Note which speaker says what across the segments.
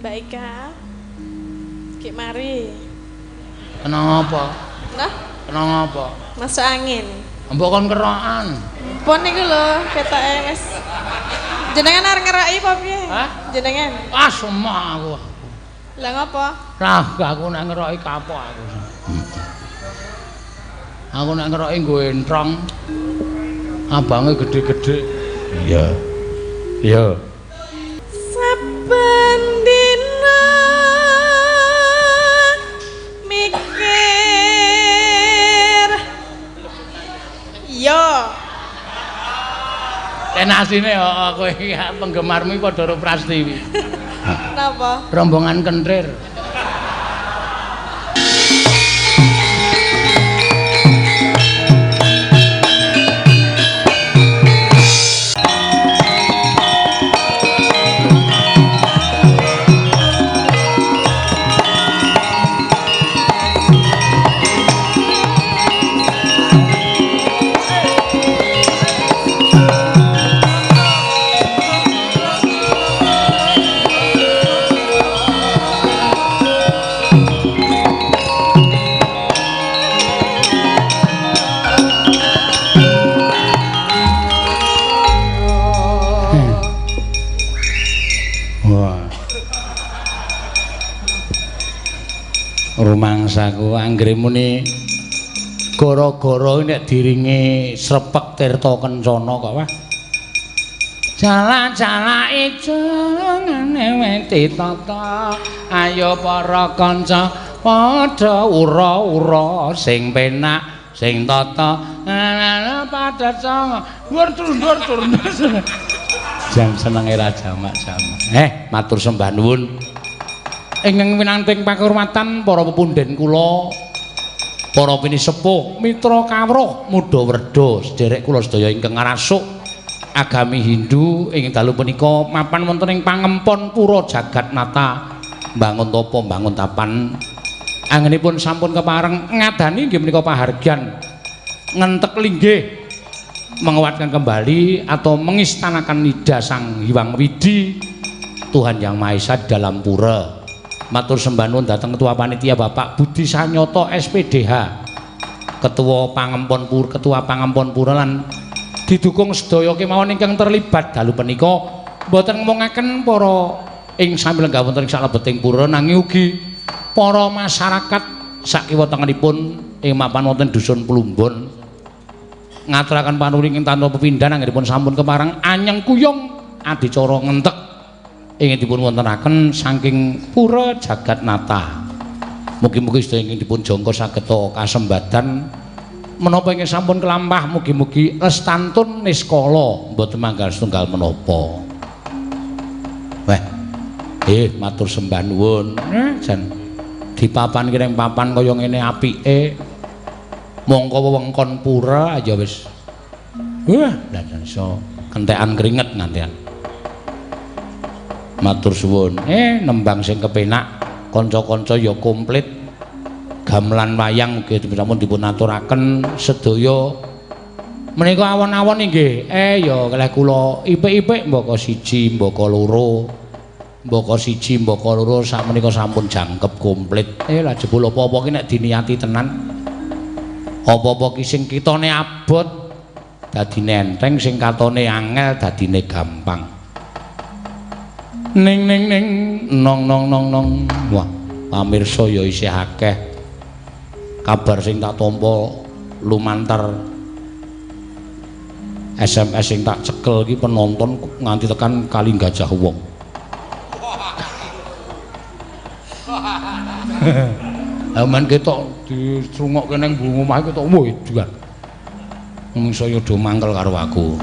Speaker 1: Mbak Ika, Ki mari.
Speaker 2: Kenang apa?
Speaker 1: Nah,
Speaker 2: Kenang apa?
Speaker 1: masuk angin.
Speaker 2: Mbok kon kerokan.
Speaker 1: Pon niku lho, ketoke wis. Jenengan arep ngeroki apa piye?
Speaker 2: Hah?
Speaker 1: Jenengan.
Speaker 2: Ah semua aku.
Speaker 1: Lah ngapa?
Speaker 2: Lah aku nek ngeroki kapok aku. Aku nek ngeroki nggo entrong. Abange gede-gede. Iya. Iya.
Speaker 1: Saben dina mikir. Yo.
Speaker 2: Tenasine kok kowe iki penggemarmu padha karo Prastiwi.
Speaker 1: Napa?
Speaker 2: Rombongan kentrir. Rumangsaku anggere muni gara-gara nek diringi srepek tirta kencana kok wah. Jala-jala ijo ngene weti tata. Ayo para kanca padha ura-ura sing penak sing tata. Padha sanga ndur-ndur. Jam senenge ra jamak-jamak. Matur sembah nuwun. Ingkang winanting pakurmatan para pepundhen kula, para pinisepuh, mitra kawruh, mudha werda, sederek kula sedaya ingkang ngarasuk agami Hindu ing dalu punika mapan wonten ing pangempon pura Jagatnata mbangun tapa mbangun tapan. Anggenipun sampun kepareng ngadani inggih menika pahargyan ngentek linggih menguatkan kembali atau mengistanakan nida Sang Hyang Widi Tuhan Yang Maha Esa di dalam pura. Matur sembah nuwun dhateng Ketua Panitia Bapak Budi Sanyoto SPDH, Ketua Pangempon Pura lan didukung sedaya kemawon ingkang terlibat dalu punika mboten ngomongaken para ing sami lenggah wonten ing salebeting pura nanging ugi para masyarakat sakiwa tengenipun ing mapan wonten dusun Plumbon ngaturaken panuwun ing tanpa pepindhan anggenipun sampun kepareng anyeng kuyung adicara ngentek ingin dipun wontenaken saking pura Jagatnata. Mugi-mugi sedaya ingin dipun jangka sageta kasembadan menapa ingin sampun kelampah mugi-mugi lestantun niskala mboten manggal setunggal menapa. Weh. Matur sembah nuwun. Jan dipapan kiring papan kaya ngene apike. Mongko wewengkon pura aja wis. Wah, lan iso kentekan keringet ngantian. Matur suwun. Nembang sing kepenak, kanca-kanca ya komplit. Gamelan wayang ugi sampun dipun aturaken sedaya. Menika awon-awon nggih. Ya kalih kula ipik-ipik mbaka siji, mbaka loro. Mbaka siji, mbaka loro sak menika sampun jangkep komplit. Lah jebul apa-apa ki nek diniati tenan. Apa-apa ki sing kitane abot dadine enteng, sing katone angel dadine gampang. Ning nong. Wah, pamirsa ya isih akeh kabar sing tak tampa lumantar SMS sing tak cekel iki penonton nganti tekan kali Gajah Wong. Aman ketok distrungokke ning mbung omah ketok woi duan. Wong saya do mangkel karo aku.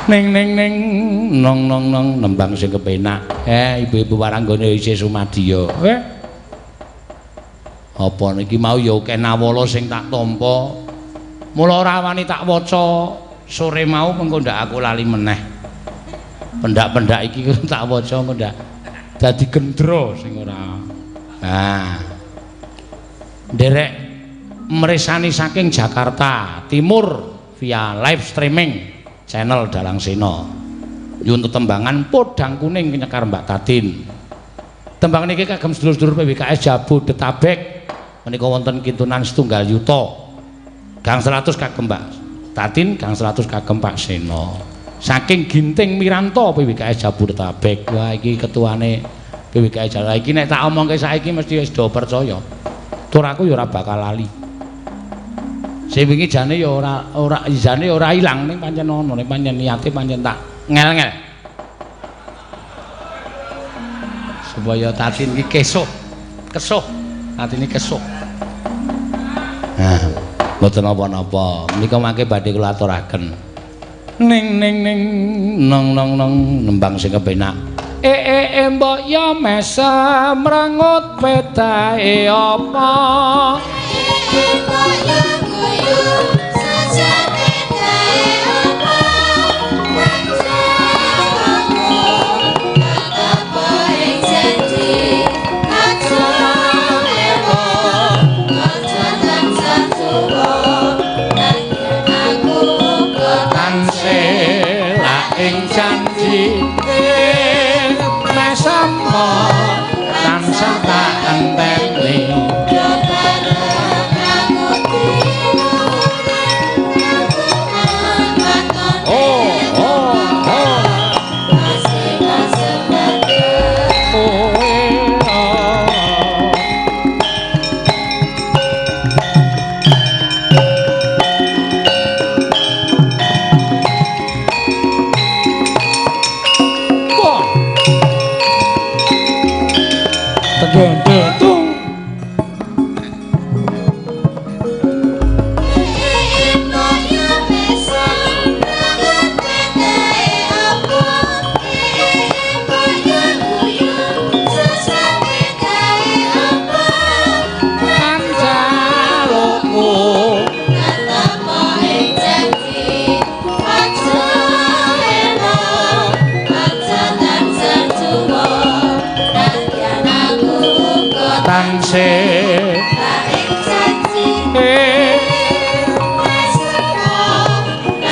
Speaker 2: Ning nong nembang sing kepenak. Ibu-ibu waranggane isih sumadya. Apa niki mau ya kenawala sing tak tampa. Mula ora wani tak waca sore mau mengko ndak aku lali meneh. Pendak-pendak iki tak waca engko ndak dadi gendra sing ora. Nderek mresani saking Jakarta Timur via live streaming channel Dalang Sena. Nyuwun tetembangan podang kuning nyekar Mbak Tatin. Tembang niki kagem sedulur-sedulur PWKS Jabodetabek. Menika wonten kintunan setunggal yuta. Gang 100 kagem Mbak Tatin, gang 100 kagem Pak Seno. Saking Ginting Miranto PWKS Jabodetabek. Wah iki ketuane PWKS Jabodetabek. Iki nek tak omongke saiki mesti wis do percaya. Tur aku ya ora bakal lali. Sing wingi jane ya ora izane ora ilang ning pancen ono ning pancen niate pancen tak ngel-ngel. Supaya Tatin iki kesuh. Tatin iki kesuh. Nah, mboten napa-napa. Menika mangke badhe kula aturaken. Ning nong nembang sing kepenak. Mbok ya mesem rangut petahe apa?
Speaker 3: Mbok ya guyu sajan petahe apa? Apa ing janji kacung lewo aja tansah tuwa nanging aku
Speaker 2: Tansih la ing janji mesemo tansah tak enteni.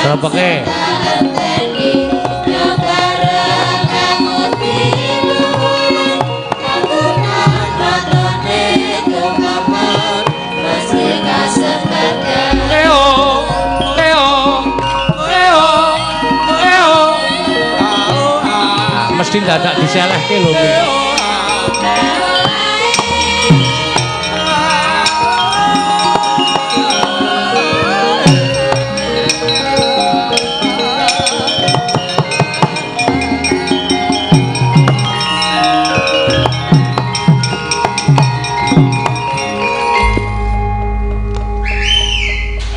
Speaker 2: Serapake mesti dadak diselehke lho kuwi.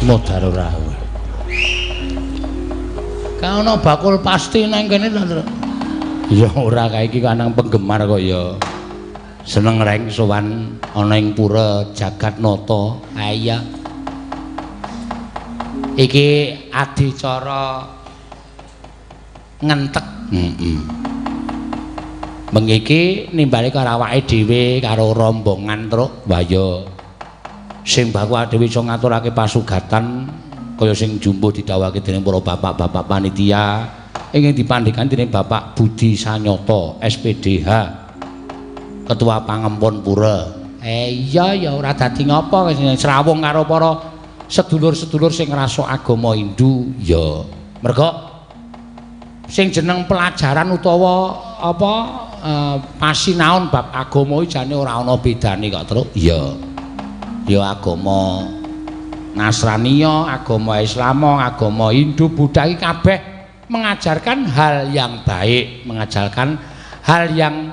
Speaker 2: Modar ora. Ka ana bakul pasti nang kene lho. Ya ora kae iki kanang penggemar kok ya. Seneng reng sowan ana ing pura Jagatnata. Ha iya. Iki adicara ngentek. Mengiki nimbali karo awake dhewe karo rombongan truk waya. Sing baku dhewe iso ngaturake pasugatan kaya sing jumbo didhawuhake dening para bapak-bapak panitia ingkang dipandhekan dening Bapak Budi Sanyata SPDH Ketua Pangempon Pura. Iya ya ora dadi ngapa srawung karo para sedulur-sedulur sing ngrasa agama Hindu ya. Merga sing jeneng pelajaran utawa apa pasinaon bab agama iki jane ora ana bedane kok terus. Iya. Ya agama Nasraniya, agama Islam, agama Hindu, Buddha iki kabeh mengajarkan hal yang baik, mengajarkan hal yang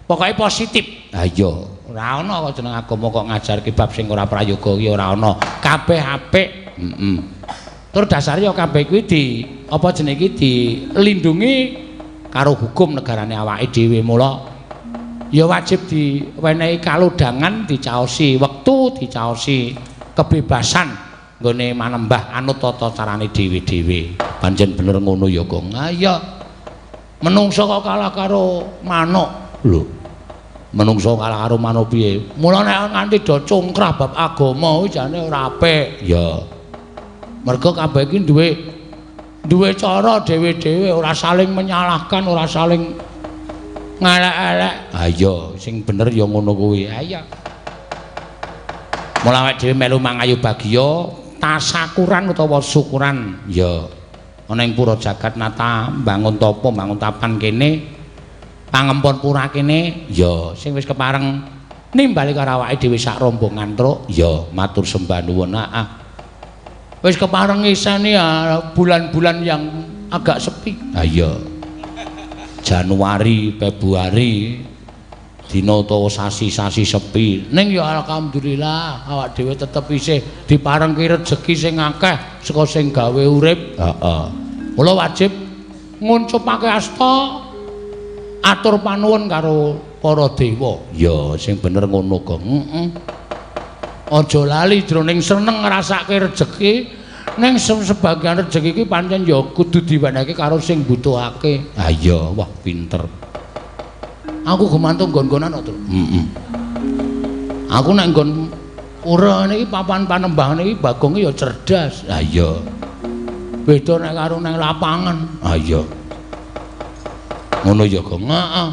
Speaker 2: pokoknya positif. Ha iya, ora ana kok jeneng agama kok ngajarke bab sing ora prayoga iki ora ana. Kabeh apik. Tur dasare ya kabeh kuwi apa jenenge iki dilindungi karo hukum negarane awake dhewe. Mula ya wajib diwenehi kalodhangan, dicaosi wektu, dicaosi kebebasan nggone manembah anut tata carane dhewe-dhewe. Pancen bener ngono ya, Gong. Ha iya. Menungso kok kalah karo manuk. Lho. Menungso kalah karo manuk piye? Mula nek nganti do congkrah bab agama kuwi jane ora apik. Ya. Mergo kabeh iki duwe duwe cara dhewe-dhewe ora saling menyalahkan, ora saling ngelek-elek. Ha iya, sing bener ya ngono kuwi. Ha iya. Mula awake dhewe melu mangayu bagya tasakuran utawa syukuran ya ana ing pura jagat nata bangun tapa bangun tapan kene pangempon pura kene ya sing wis kepareng nimbali karo awake dhewe sak rombongan truk ya matur sembah nuwun. Wis kepareng isane bulan-bulan yang agak sepi. Ha iya. Januari, Februari dina utawa sasi-sasi sepi. Ning ya alhamdulillah awak dhewe tetep isih diparengke rejeki sing akeh saka sing gawe urip. Heeh. Mula wajib nguncupake asta atur panuwun karo para dewa. Ya sing bener ngono, Gong. Heeh. Aja lali jroning seneng ngrasake rejeki. Ning sebagian rejeki iki pancen ya kudu diwenehke karo sing butuhake. Ha iya, wah pinter. Aku gumantung nggon-nggonan kok, Tru. Heeh. Aku nek nggon pura niki papan panembahan iki Bagonge ya cerdas. Ha iya. Beda nek karo nang lapangan. Ha iya. Ngono ya, Gong. Heeh.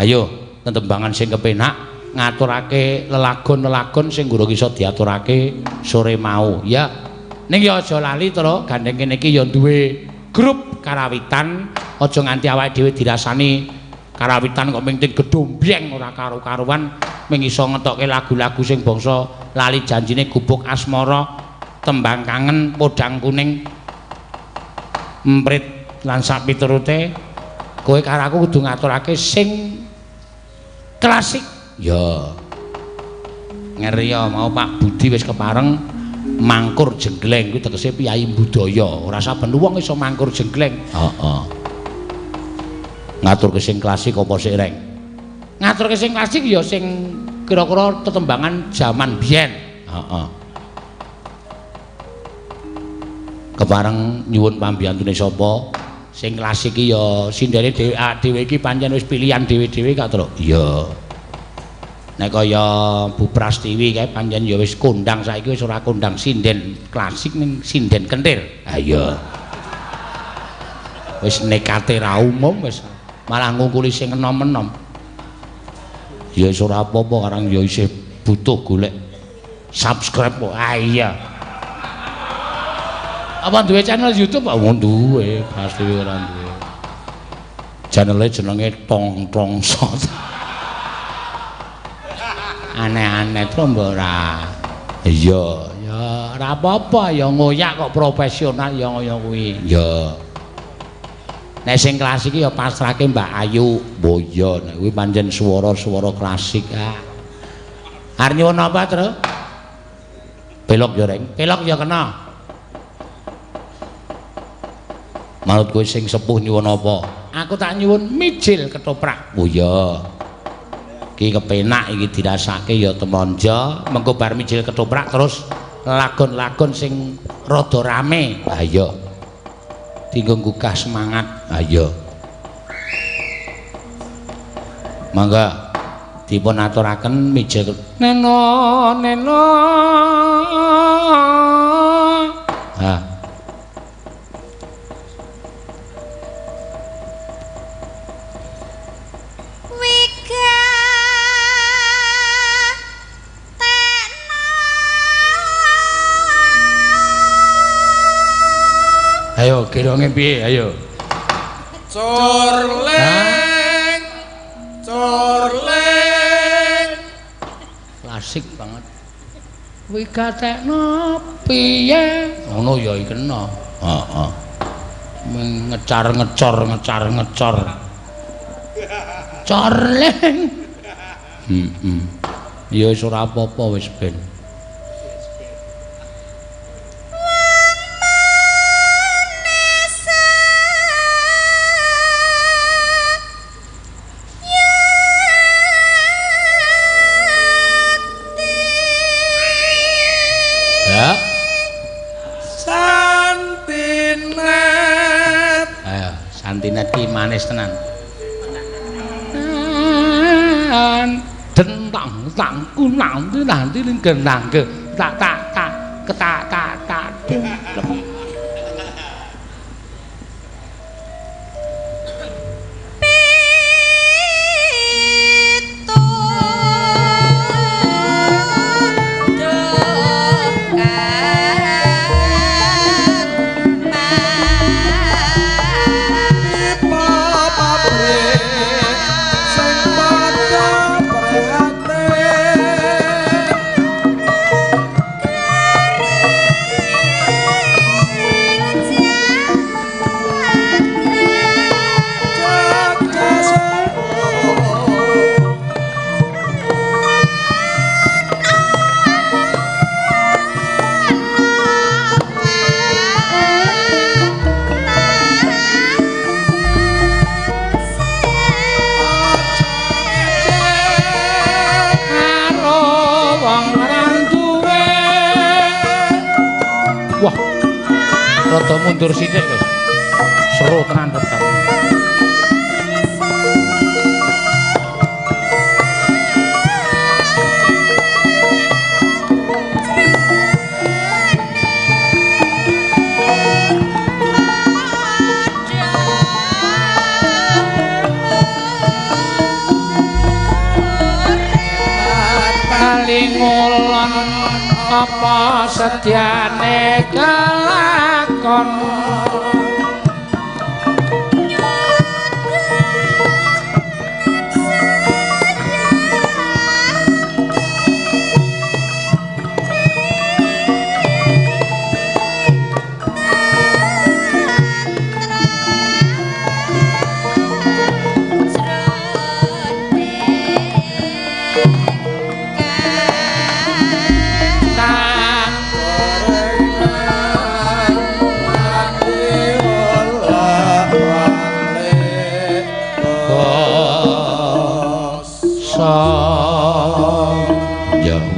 Speaker 2: Ayo, tetembangan sing kepenak ngaturake lelagon-lelagon sing guru iso diaturake sore mau. Ya. Ning ya aja lali to, gandeng kene iki ya duwe grup karawitan. Aja nganti awake dhewe dirasani karawitan kok ming gedombleng ora karo-karuan ming iso ngetokke lagu-lagu sing bangsa lali janjine gubuk asmara, tembang kangen, podang kuning, emprit lan sak piturute. Kowe karo aku kudu ngaturake sing klasik. Ya. Ngeri ya mau Pak Budi wis kepareng mangkur jenggleng kuwi tegese piyayi budaya. Ora saben wong iso mangkur jenggleng. Heeh. Ngaturke sing klasik apa sik reng? Ngaturke sing klasik ya sing kira-kira tetembangan jaman biyen. Heeh. Kepareng nyuwun pambiyantune sapa? Sing klasik iki ya sindene dhewe iki pancen wis pilihan dhewe-dhewe kak, Tru. Iya. Nek kaya Bu Prastiwi kae pancen ya wis kondang saiki wis ora kondang sinden klasik ning sinden kentir. Ha iya. Wis nekate ra umum wis malah ngungkuli sing enom-enom. Ya wis ora apa-apa karang ya isih butuh golek subscribe kok. Ah iya. Apa duwe channel YouTube? Ah duwe, Prastiwi ora duwe. Channel jenenge Tong Sot. Aneh-aneh to mbok ora. Iya, ya ora apa-apa ya ngoyak kok profesional ya kaya kuwi. Ya. Nek sing klasik ya pasrahke Mbak Ayu Boyo. Nek kuwi pancen swara-swara klasik. Arep nyuwun apa, Tru? Pelok ya, Reng. Pelok ya kena. Manut kowe sing sepuh nyuwun apa? Aku tak nyuwun mijil ketoprak. Oh ya. Iki kepenak iki dirasake ya temonjo, mengko bar mijil ketoprak terus lagon-lagon sing rada rame. Ha iya. Dinggo nggugah semangat. Ha iya. Mangga dipun aturaken mijil neno. Ha. Ayo kironge piye ayo. Corleng. Klasik banget. Kuwi gatekno piye? Ngono ya iki kena. Heeh. Ngecar-ngecor. Corleng. Ya wis ora apa-apa wis ben. Santinet ki manis tenan. Dentang tang kunang nanti ning gendang ke tak. Rada mundur sithik wis. Seru tenan tenan. Ngulon apa sedyane kelakon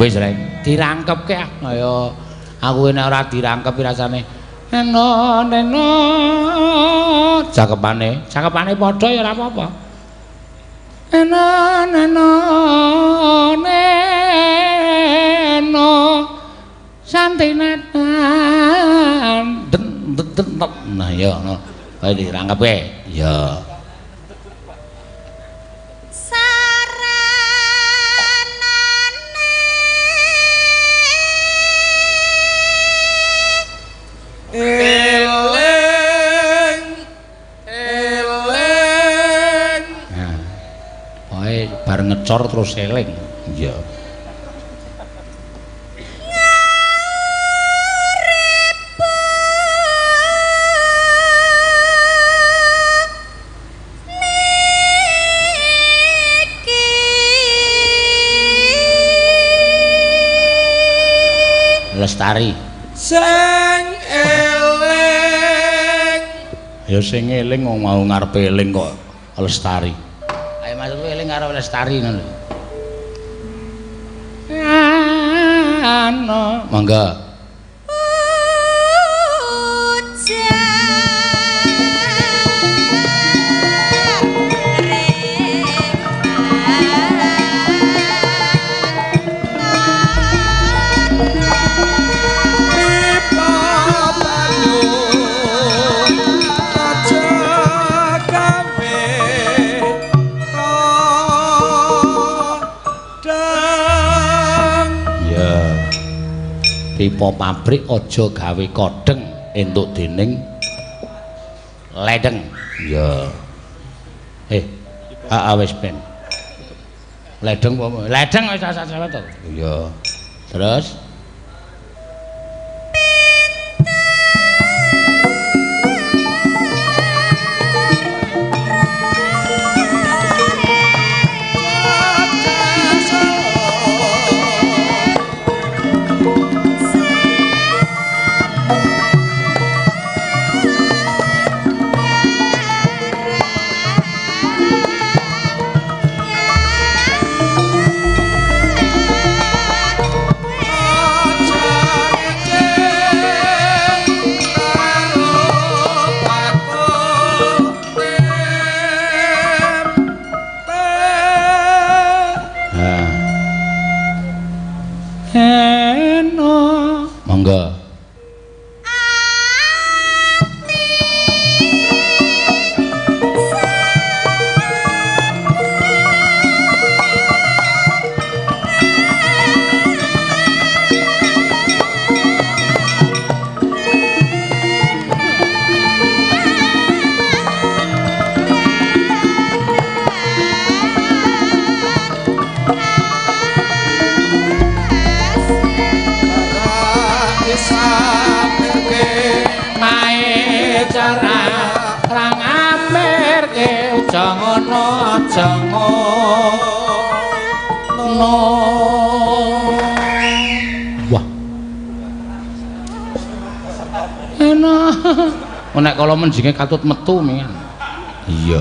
Speaker 2: wis rek dirangkepke ayo aku nek ora dirangkep rasane eno neno cakepane padha ya ora apa-apa eno neno neno santinetan nah ya no ayo dirangkepke ya bar ngecor terus eling iya Lestari
Speaker 4: sing eling
Speaker 2: ya sing eling wong mau ngarepe eling kok Lestari ayo maksudku eling karo Lestari ngono ano mangga pipa pabrik aja gawe kodeng entuk dening ledeng ya wis ben ledeng wis sawet to ya terus monggo aja ngono wah enak nek kala menjinge katut metu mingan iya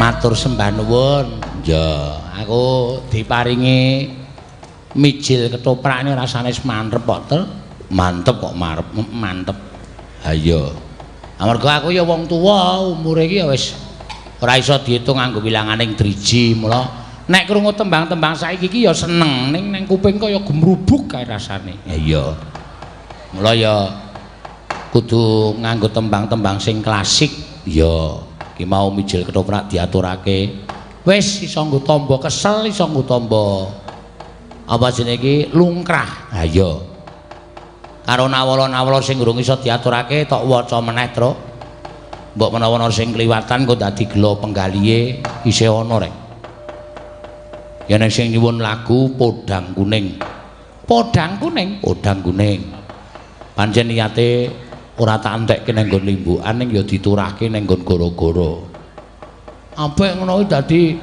Speaker 2: Matur sembah nuwun. Ya, aku diparingi mijil ketoprak ini rasane mantep kok, Tel. Mantep kok mantep. Ha iya. Amarga aku ya wong tuwa, umure iki ya wis ora iso diitung nganggo wilanganing driji, mula nek krungu tembang-tembang saiki iki ya seneng, ning kuping kaya gemrubuk kae rasane. Ya iya. Mula ya kudu nganggo tembang-tembang sing klasik. Ya, iki mau mijil ketoprak diaturake. Wis iso nggo tamba kesel, iso nggo tamba apa jenenge iki lungkrah. Ha iya. Karo nawala-nawala sing urung iso diaturake tok waca meneh, Truk. Mbok menawa ana sing kliwatan kok dadi gelo penggalihe isih ana rek. Ya nek sing nyuwun lagu Podang Kuning. Podang Kuning, Podang Kuning. Pancen niyate ora tak entekke nang nggon limbukan ning ya diturahke nang nggon goro-goro. Apik ngono dadi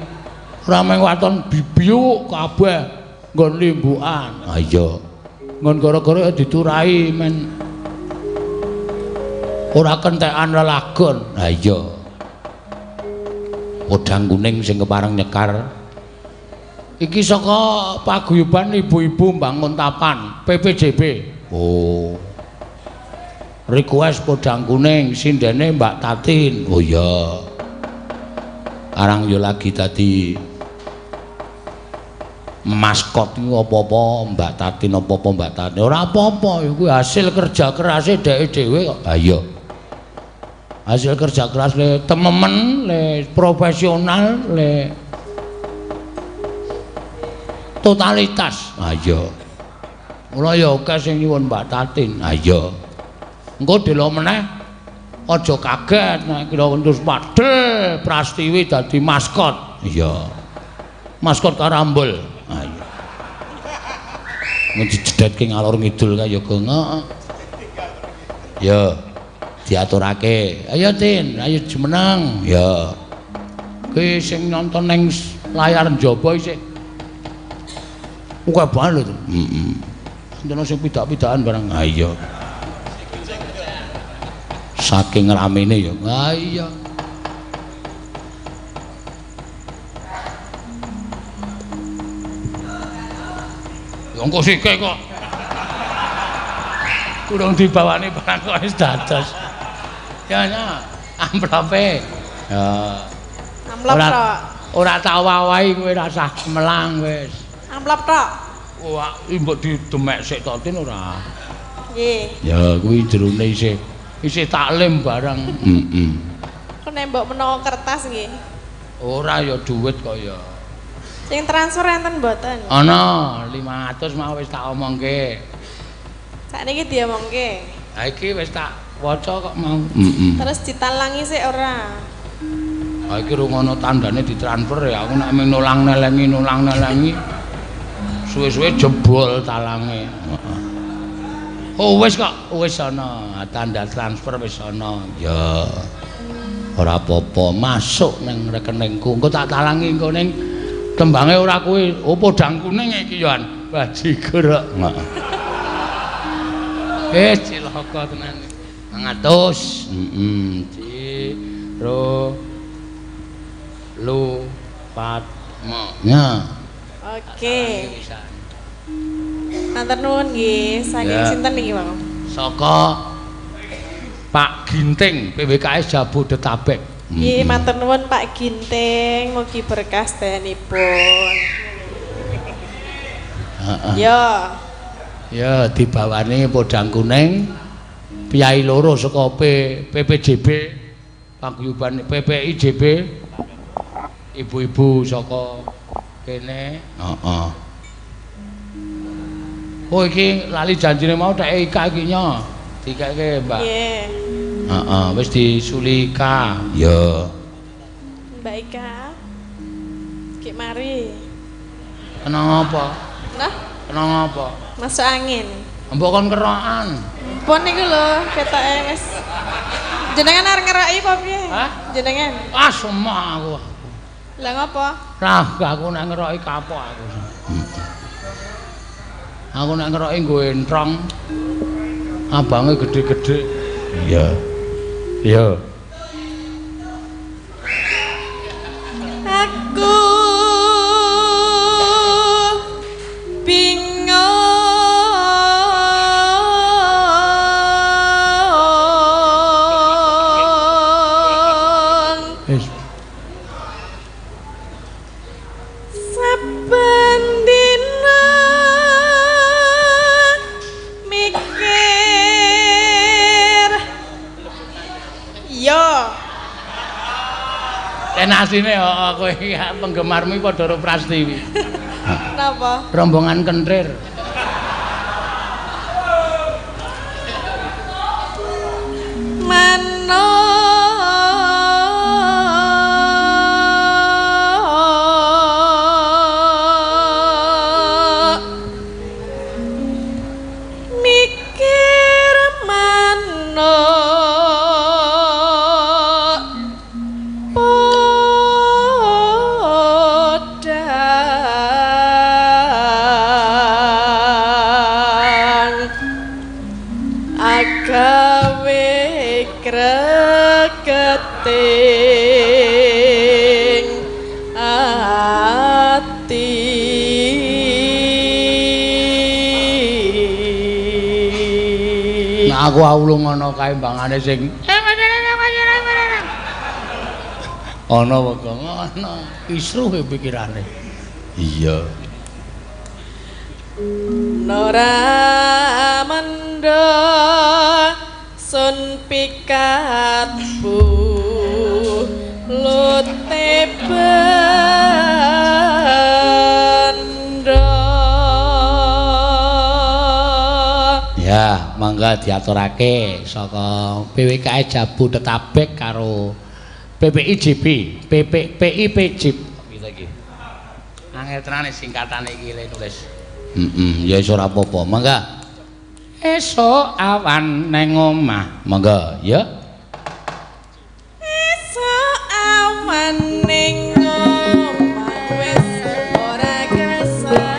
Speaker 2: ora mung waton bibiyuk kabeh nggon limbukan. Ha iya. Nggon goro-goro ya diturahi men ora kentekan lelagon. Ha iya. Podang Kuning sing kepareng nyekar iki saka paguyuban ibu-ibu mbangun tapan PPJB. Oh. Request Podang Kuning sindene Mbak Tatin. Oh iya. Arang yo lagi dadi maskot iki apa-apa Mbak Tatin apa-apa Mbak Tatin. Ora apa-apa iku hasil kerja kerase dhek dhewe kok. Ha iya. Hasil kerja keras le tememen, le profesional, le totalitas. Ha iya. Mula ya akeh sing nyuwun Mbak Tatin. Ha iya. Engko delo meneh aja kaget nek kira terus padhe Prastiwi dadi maskot. Iya. Maskot Karambol. Ha iya. Ngejedetke ngalor ngidul kaya gengok. Ya. Diaturake. Ayo Tin, ayo jumeneng. Ya. Ki sing nonton ning layar njaba isih akeh banget lho. Heeh. Ndono sing pidak-pidakan bareng. Ha iya. Saking ramene ya. Ha iya. Engko sikik kok. Kurang dibawani barang kok wis dados. Ya nya, amplope. Ya.
Speaker 1: Amplop tok.
Speaker 2: Ora tak wawahi kowe ora usah melang wis.
Speaker 1: Amplop tok.
Speaker 2: Wah, mbok didemek sik to Tin ora.
Speaker 1: Nggih.
Speaker 2: Ya kuwi jerone isih taklim barang. Heeh.
Speaker 1: Kok nek mbok menawa kertas nggih.
Speaker 2: Ora ya dhuwit kok ya.
Speaker 1: Sing transfer enten mboten?
Speaker 2: Ana 500 mau wis tak omongke.
Speaker 1: Sakniki diomongke.
Speaker 2: Ha iki wis tak waca kok mau. Heeh.
Speaker 1: Terus ditalangi sik ora?
Speaker 2: Ha iki rungono tandane ditransfer ya aku nek mung nulang-nelengi suwe-suwe jebol talange. Heeh. Oh wis kok, wis ana. Tanda transfer wis ana. Ya. Ora apa-apa, masuk ning rekeningku. Engko tak talangi engko ning tembange ora kuwi. Oh Podang Kuning iki yoan. Bajigur kok. Heeh. Cilaka tenan. 100. Heeh. Ro lu pat mo. Ya.
Speaker 1: Oke. Matur nuwun nggih. Saking sinten niki, Bang?
Speaker 2: Saka Pak Ginting PWKS Jabodetabek.
Speaker 1: Nggih, matur nuwun Pak Ginting, mugi berkah sedayanipun.
Speaker 2: Heeh.
Speaker 1: Ya.
Speaker 2: Ya dibawani Podang Kuning piyai loro saka PPJB paguyuban PPIJB ibu-ibu saka kene. Heeh. Oh iki lali janjine mau tak Ika iki nya. Dikake, Mbak.
Speaker 1: Nggih.
Speaker 2: Heeh, wis disuli Ika. Ya.
Speaker 1: Mbak Ika. Ki mari.
Speaker 2: Kenang apa?
Speaker 1: Nah,
Speaker 2: Kenang apa?
Speaker 1: masuk angin.
Speaker 2: Mbok kon kerokan.
Speaker 1: Pun niku lho, ketoke wis. Jenengan arep ngeroki apa piye?
Speaker 2: Hah?
Speaker 1: Jenengan.
Speaker 2: Ah semua aku.
Speaker 1: Lah ngapa?
Speaker 2: Lah aku nek ngeroki kapok aku. Aku nek ngeroki nggo entrong. Abange gede-gede. Iya. Iya.
Speaker 1: Iya.
Speaker 2: Tenasine kok kowe iki penggemarmu iki padha karo Prastiwi.
Speaker 1: Napa?
Speaker 2: Rombongan kentir.
Speaker 1: Mikir podang agawe kreketing ati.
Speaker 2: Nah aku awulu ngono kae mbangane sing ana wega ngono isruh pikirane. Iya.
Speaker 1: Nora mendo sun pikatbu lute bendo.
Speaker 2: Ya, mangga diaturake saka PWKE Jabu Tetabek karo PPIJB, PPIPJIB gitu iki. Angel tenane singkatane iki le nulis. Ya wis ora apa-apa. Mangga. Esuk awan neng omah. Mangga, ya.
Speaker 1: Esuk awan ning omah wis ora kesah.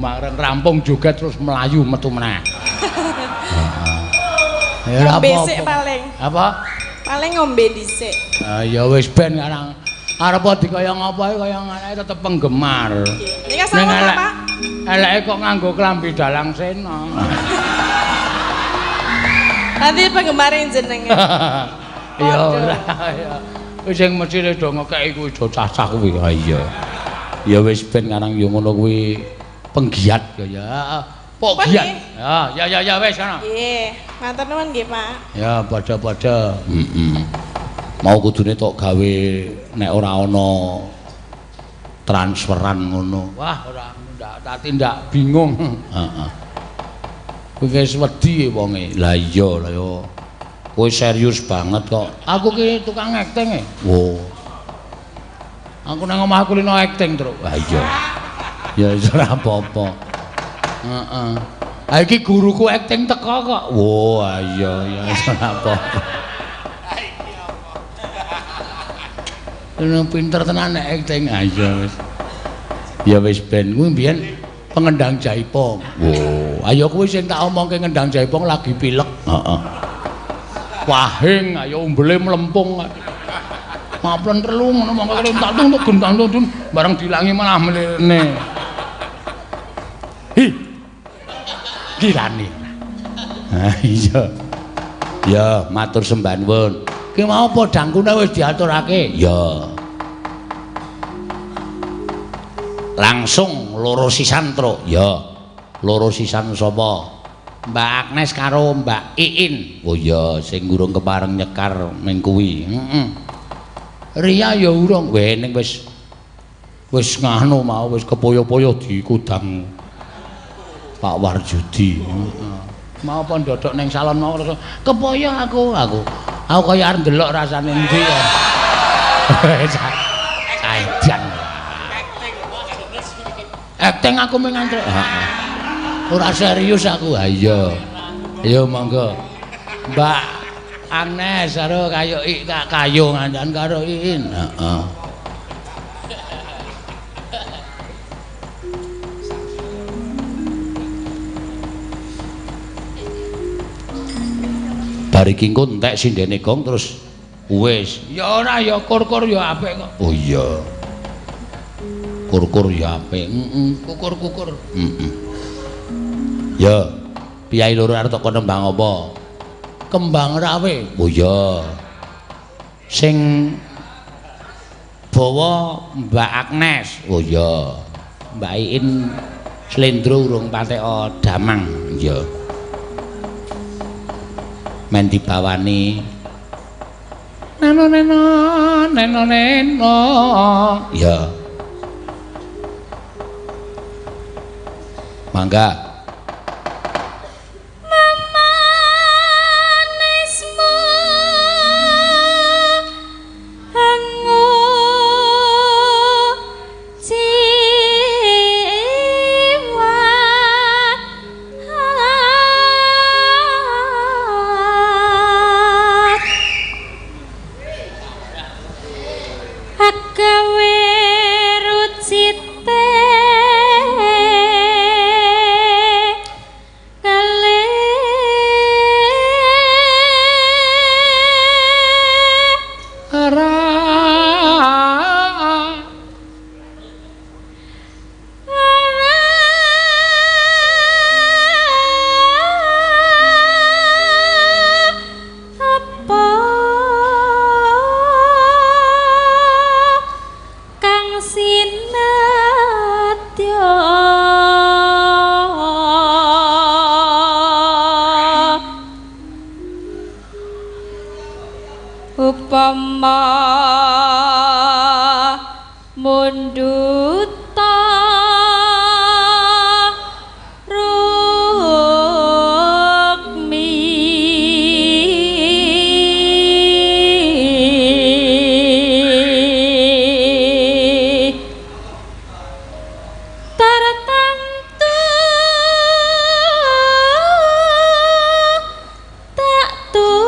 Speaker 2: mareng rampung joget terus melayu metu meneh. Ya ora
Speaker 1: Ngombe
Speaker 2: apa-apa.
Speaker 1: sik paling.
Speaker 2: Apa?
Speaker 1: Paling ngombe dhisik.
Speaker 2: Ya wis ben karang arep dikaya ngapae kaya ngene tetep penggemar.
Speaker 1: Ini kan sama
Speaker 2: elek-
Speaker 1: Pak.
Speaker 2: Eleke kok nganggo klambi dalang sena.
Speaker 1: Nanti penggemar jenengan.
Speaker 2: Ya ora ya. Wis sing mesine do ngekeki kuwi do cacah kuwi. Ha iya. Ya wis ben karang yo ngono kuwi penggiat ya. Pok
Speaker 1: Apa
Speaker 2: giat.
Speaker 1: nggih?
Speaker 2: Ya wis ana.
Speaker 1: Nggih, matur nuwun nggih, Pak.
Speaker 2: Ya padha-padha. Mau kudune tok gawe nek ora ana transferan ngono. Wah, ora ndak ndak bingung. Heeh. Kowe wis wedi wonge. Lah iya lah yo. Kowe serius banget kok. Aku ki tukang acting e. Wo. Aku nang omahku lino acting terus. Lah iya. Ya wis ora apa-apa. Heeh. Ha iki guruku acting teko kok. Wo, iya ya wis ora apa-apa. Ono pinter tenan nek acting. Ha iya wis. Ya wis ben kuwi mbiyen pengendang jaipong. Wo, ayo kuwi sing tak omongke ngendang jaipong lagi pilek. Heeh. Wahing ayo umbele mlempung. Maplen telu ngono mongko entuk gendang tun bareng dilangi malah mlene. Hi. Kirane. Ha iya. Ya, matur sembah nuwun. Ki mau podhangkune wis diaturake? Ya. Langsung loro sisan truk. Ya. Loro sisan sapa? Mbak Agnes karo Mbak Iin. Oh iya, sing urung kepareng nyekar ning kuwi. Heeh. Ria ya urung ning wis nganu mau wis kepoyo-poyo dikudang Pak Warjudi. Heeh. Mau apa ndodok ning salon mau kepoyo aku kaya arep ndelok rasane endi ya. Edan. Acting aku mung ngantrek. Heeh. Ora serius aku. Ha iya. Ayo monggo. Mbak Agnes karo kayu ngandan karo Iin. Heeh. Bar iki engko entek sindene gong terus wis. Ya ora ya kur-kur ya apik kok. Oh iya. Kur-kur ya apik. Kukur-kukur. Ya, piyai loro arep kok nembang apa? Kembang rawe. Oh iya. Sing bawa Mbak Agnes. Oh iya. Mbak Iin slendro urung patek damang. Iya. Men dibawani neno. Ya. Mangga.
Speaker 3: upama munduta rukmi tartamtu tak turuti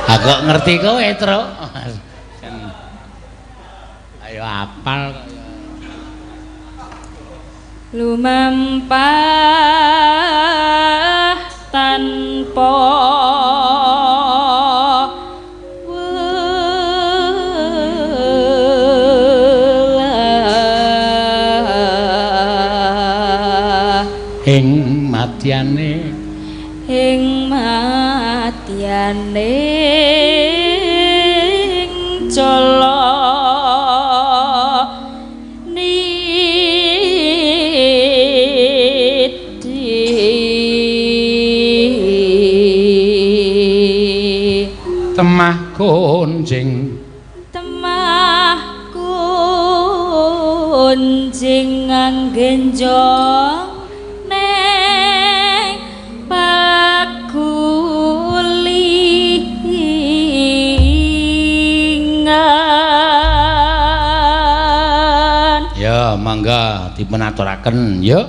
Speaker 2: Aku ngerti kowe, Truk. Ayo apal kok.
Speaker 3: lumampah tanpa welah
Speaker 2: Ing matyane
Speaker 3: cala niti
Speaker 2: temah kunjing
Speaker 3: anggenjong neng pagulingan
Speaker 2: ya mangga dipunaturaken ya.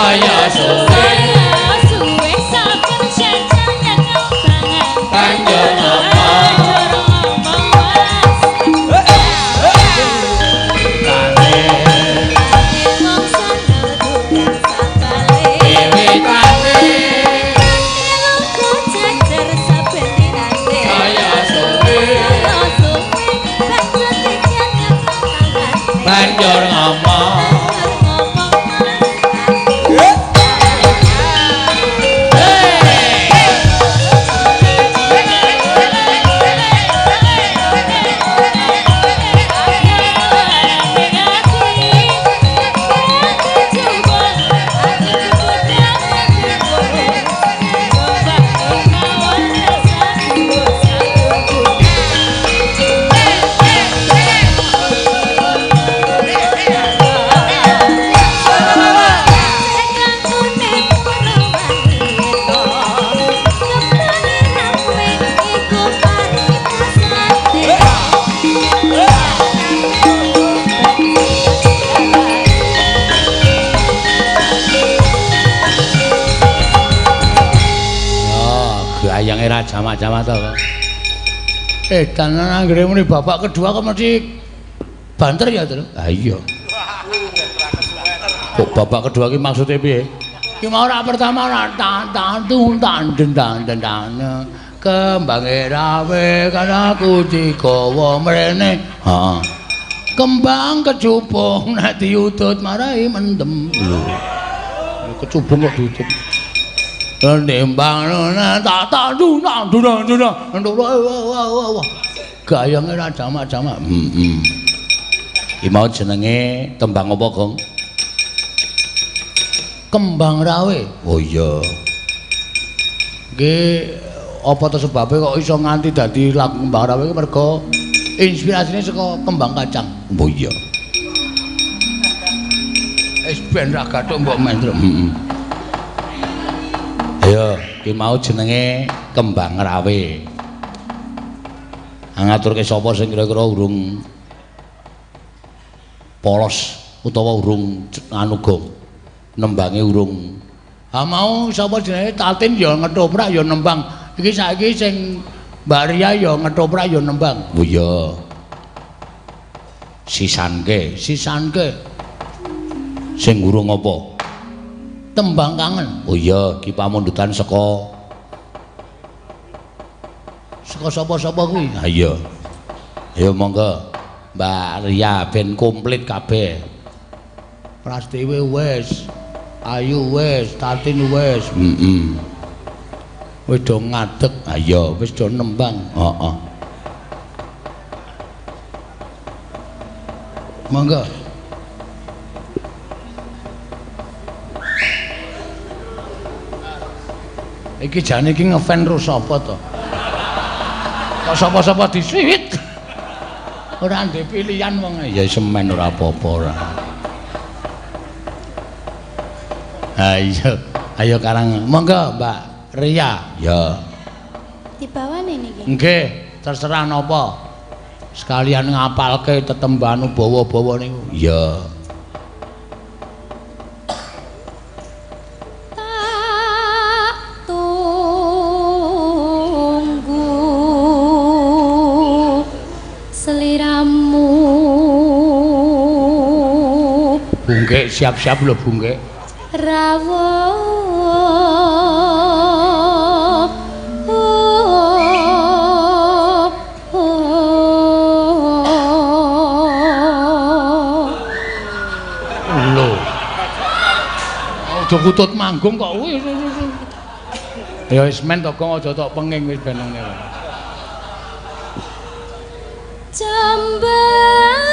Speaker 2: kaya suwe
Speaker 3: suwe saben jajan tangan
Speaker 2: banjur ngomong banjur ngomong gayangnya raja jamak-jamak to. Danan anggere muni bapak kedua kok mesti banter ya, Tru? Ah iya. Kok bapak kedua ki maksude piye? Ki mau ora pertama ora tan kembange rawe kan aku digawa mrene. Heeh. Kembang kecubung nek diutut marai mendem. Lho. Kecubung kok diutut. Nembang tak gayangnya ra jamak-jamak. Iki mau jenenge tembang apa, Gong? Kembang rawe. Oh iya. Nggih apa to sebabe kok iso nganti dadi lagu kembang rawe iki mergo inspirasine saka kembang kacang. Oh iya. Wis ben ra gathuk mbok mendro. Ayo, iki mau jenenge kembang rawe. Ngaturke sapa sing kira-kira urung polos utawa urung anu Gong. Nembange urung. Ha mau sapa jenenge Tatin ya ngetoprak ya nembang. Iki saiki sing Mbak Ria ya ngetoprak ya nembang. Oh iya. Sisanke. Sing urung apa? Tembang kangen. Oh iya, ki pamundutan saka sapa-sapa kuwi? Ha iya. Ayo monggo. Mbak Ria ben komplit kabeh. Prastiwi wis, Ayu wis, Tatin wis. Wis do ngadeg. Ha iya, wis do nembang. Heeh. Monggo. Iki jane iki ngefan ro sapa to? Kok sapa-sapa disiwit? Ora ndek pilihan wong ya semen ora apa-apa ora. Ayo karang monggo Mbak Ria. Ya.
Speaker 1: Dibawane niki.
Speaker 2: Nggih, terserah napa. Sekalian ngapalke tetemban bawa-bawa niku. Ya. Bungke siap-siap lho Bungke.
Speaker 1: Rawuh
Speaker 2: lho. Aja kutut manggung kok wis. Ya wis men to Gong aja tok penging wis ben ngene.
Speaker 1: Jambang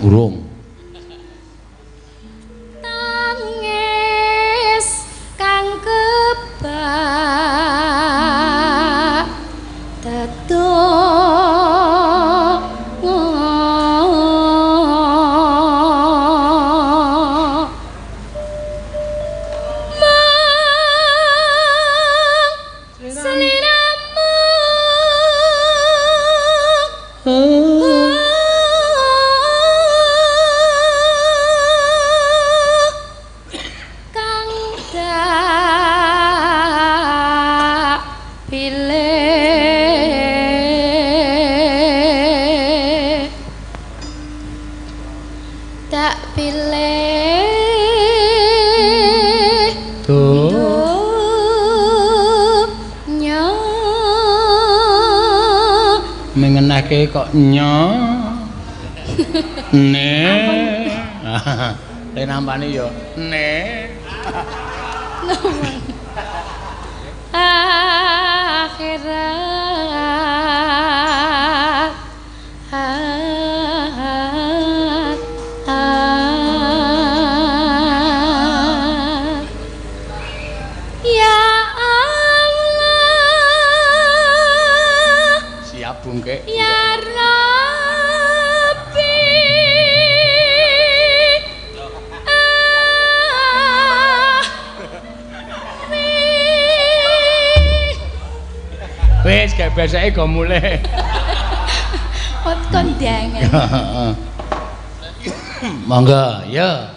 Speaker 2: urung
Speaker 1: tangis kang kebak
Speaker 3: pilih dunya
Speaker 2: mengenake kok nyo ne le nampani yo ne
Speaker 3: akhirat ya Allah
Speaker 2: siap bungke
Speaker 3: ya Rabbi
Speaker 2: wis gak besake go mulih
Speaker 3: Pot kondangan.
Speaker 2: monggo ya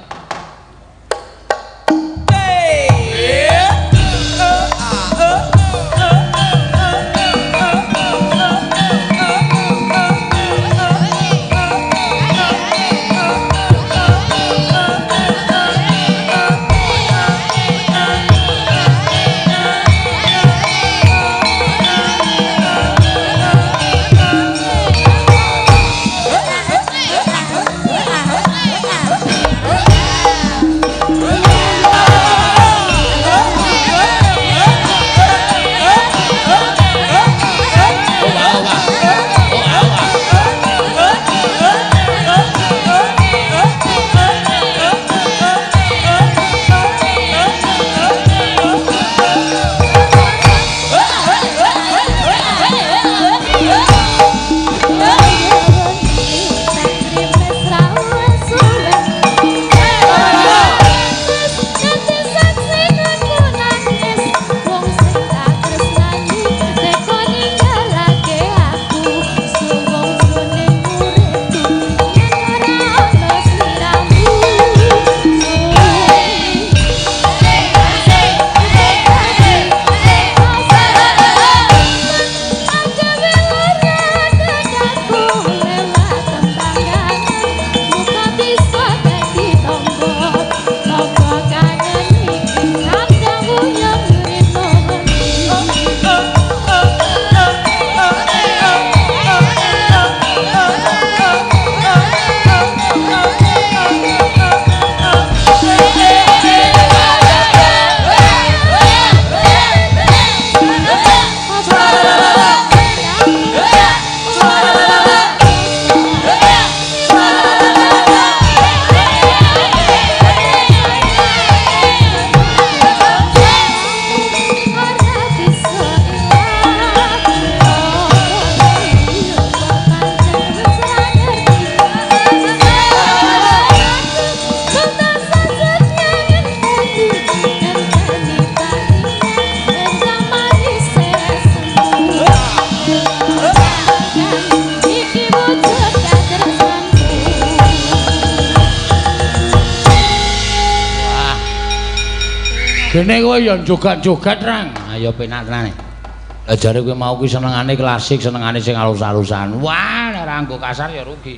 Speaker 2: Gene kowe ya jogat-jogat rang. Ayo penak tenane. Lah jare kowe mau kuwi senengane klasik, senengane sing alus-alusan. Wah, nek ora nggo kasar ya rugi.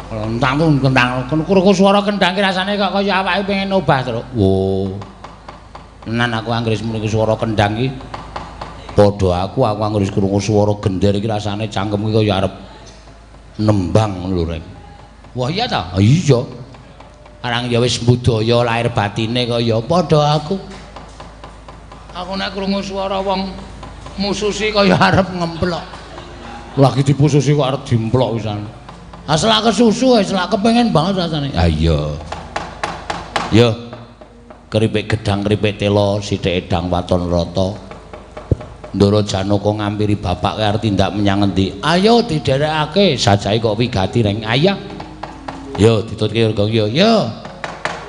Speaker 2: Kalau entang tuh kentang, kurku suara kendang ki rasane kok kaya awake pengen obah terus. Wo. Tenan aku anggere mriki suara kendang ki. Padha aku anggere krungu suara gender iki rasane cangkem ki kaya arep nembang ngono lho, Rek. Wah iya ta? Iya. Arang ya wis budaya lahir batine kaya padha aku. Aku nek krungu swara wong mususi kaya arep ngemplok. Lagi dipususi kok arep dimplok pisan. Selak kesusu selak kepengin banget rasane. Ha iya. Yo. Keripik gedang keripik telo sithik edang waton rata. Ndara Janaka ngampiri bapak arep tindak menyang endi? Ayo diderekake sajahe kok wigati reng. Ayah. Yo ditutke gong yo. Yo.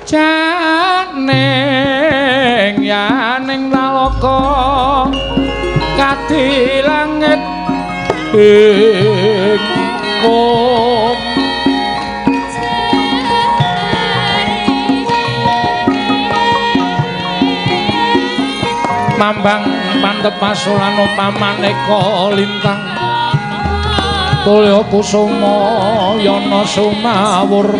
Speaker 2: Janeng yaning nalaka kati langit ing mambang pandhep pasulan upamaneka lintang Tulya kusuma yana sumawur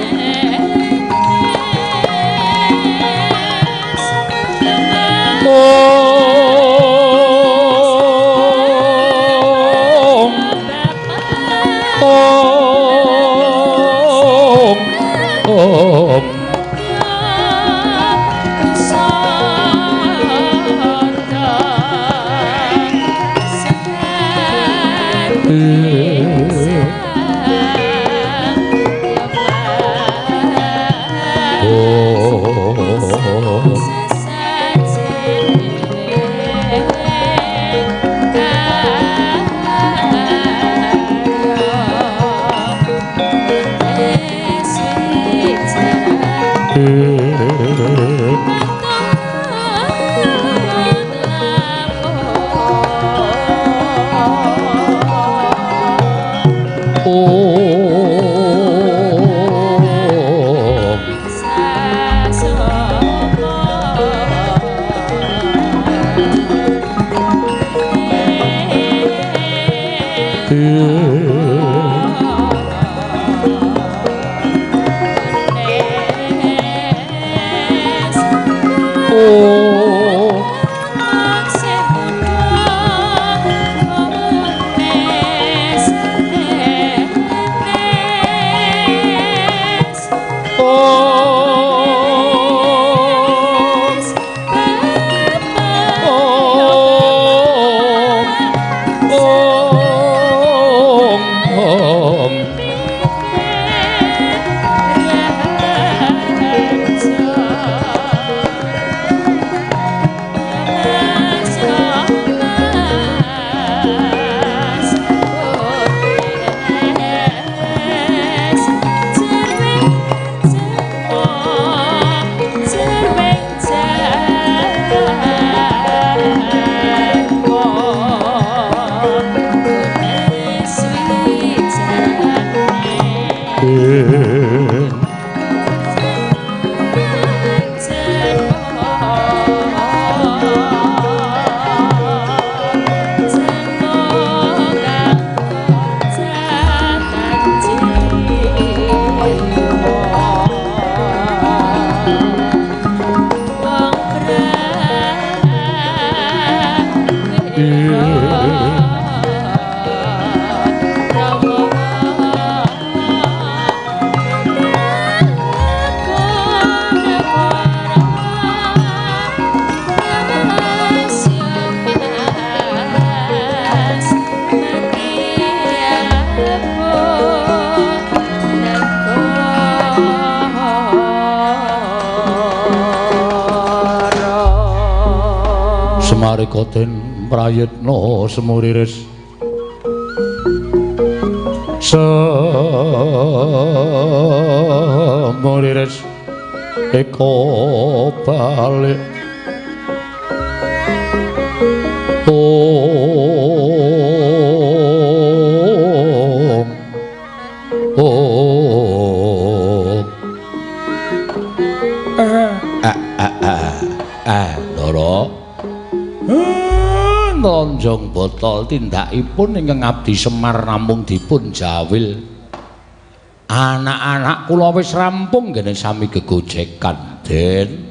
Speaker 2: Koten prayitna semuriris semuriris eko balik Nonjong botol tindakipun ingkang Abdi Semar namung dipun jawil. Anak-anak kula wis rampung ngene sami gegojekan, Den.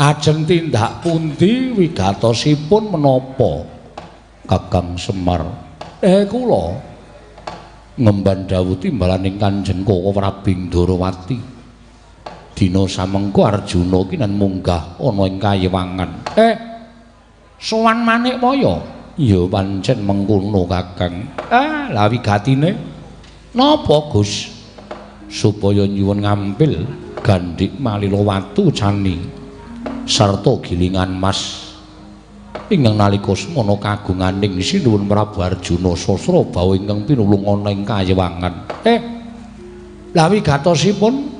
Speaker 2: Ajeng tindak pundi wigatosipun menapa, Kakang Semar? Kula ngemban dawuh timbalaning Kanjeng Koko Prabu Ndorowati. Dina samengko Arjuna ki nan munggah ana ing Kayewangan. Sowan manik moyo? Ya pancen mengkono Kakang. Lah wigatine napa Gus? Supaya nyuwun ngampil Gandhik Malilawatu Cani sarta gilingan mas ingkang nalika semana kagunganing Sinuwun Prabu Arjuna Sasrabawa ingkang pinulung ana ing Kayewangan. Lah wigatosipun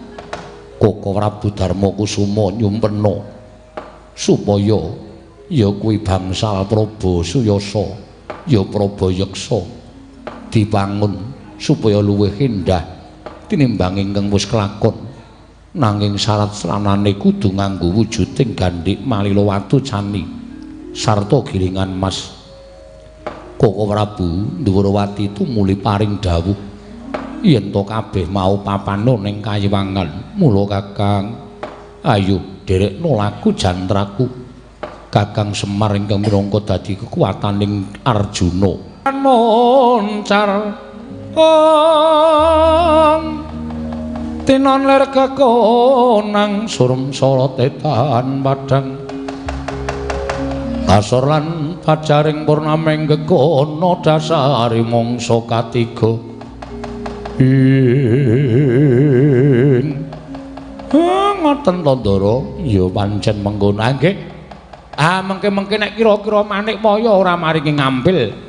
Speaker 2: Koko Prabu Darmakusuma nyumpena supaya ya kuwi bangsal Prabasuyasa ya Prabayeksa dibangun supaya luwih endah tinimbang ingkang wis kelakon nanging syarat selanane kudu nganggo wujuding Gandhik Malilawatu Cani sarta gilingan mas Koko Prabu Ndhuwurawati tumuli paring dawuh yen to kabeh mau papano ning Kayiwangan. Mula Kakang ayo derekno laku jantraku. Kakang Semar ingkang minangka dadi kekuwataning Arjuna. Moncar tinon ler kekonang surem sorotetan padang asor lan pajaring purnameng gekono dasari mangsa katiga ngoten to Ndara ya pancen mengkono nggih mengke-mengke nek kira-kira Manik Maya ora maringi ngambil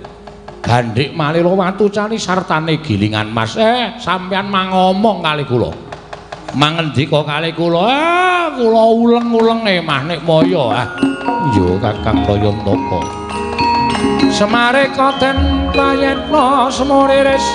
Speaker 2: Gandhik Malila Watu Cali sartane gilingan Mas. Sampeyan mangomong kali kula. Mangendika kali kula, kula uleng-uleng Manik Maya. Ya Kakang Rayantaka. Semare koten prayitna semuriris.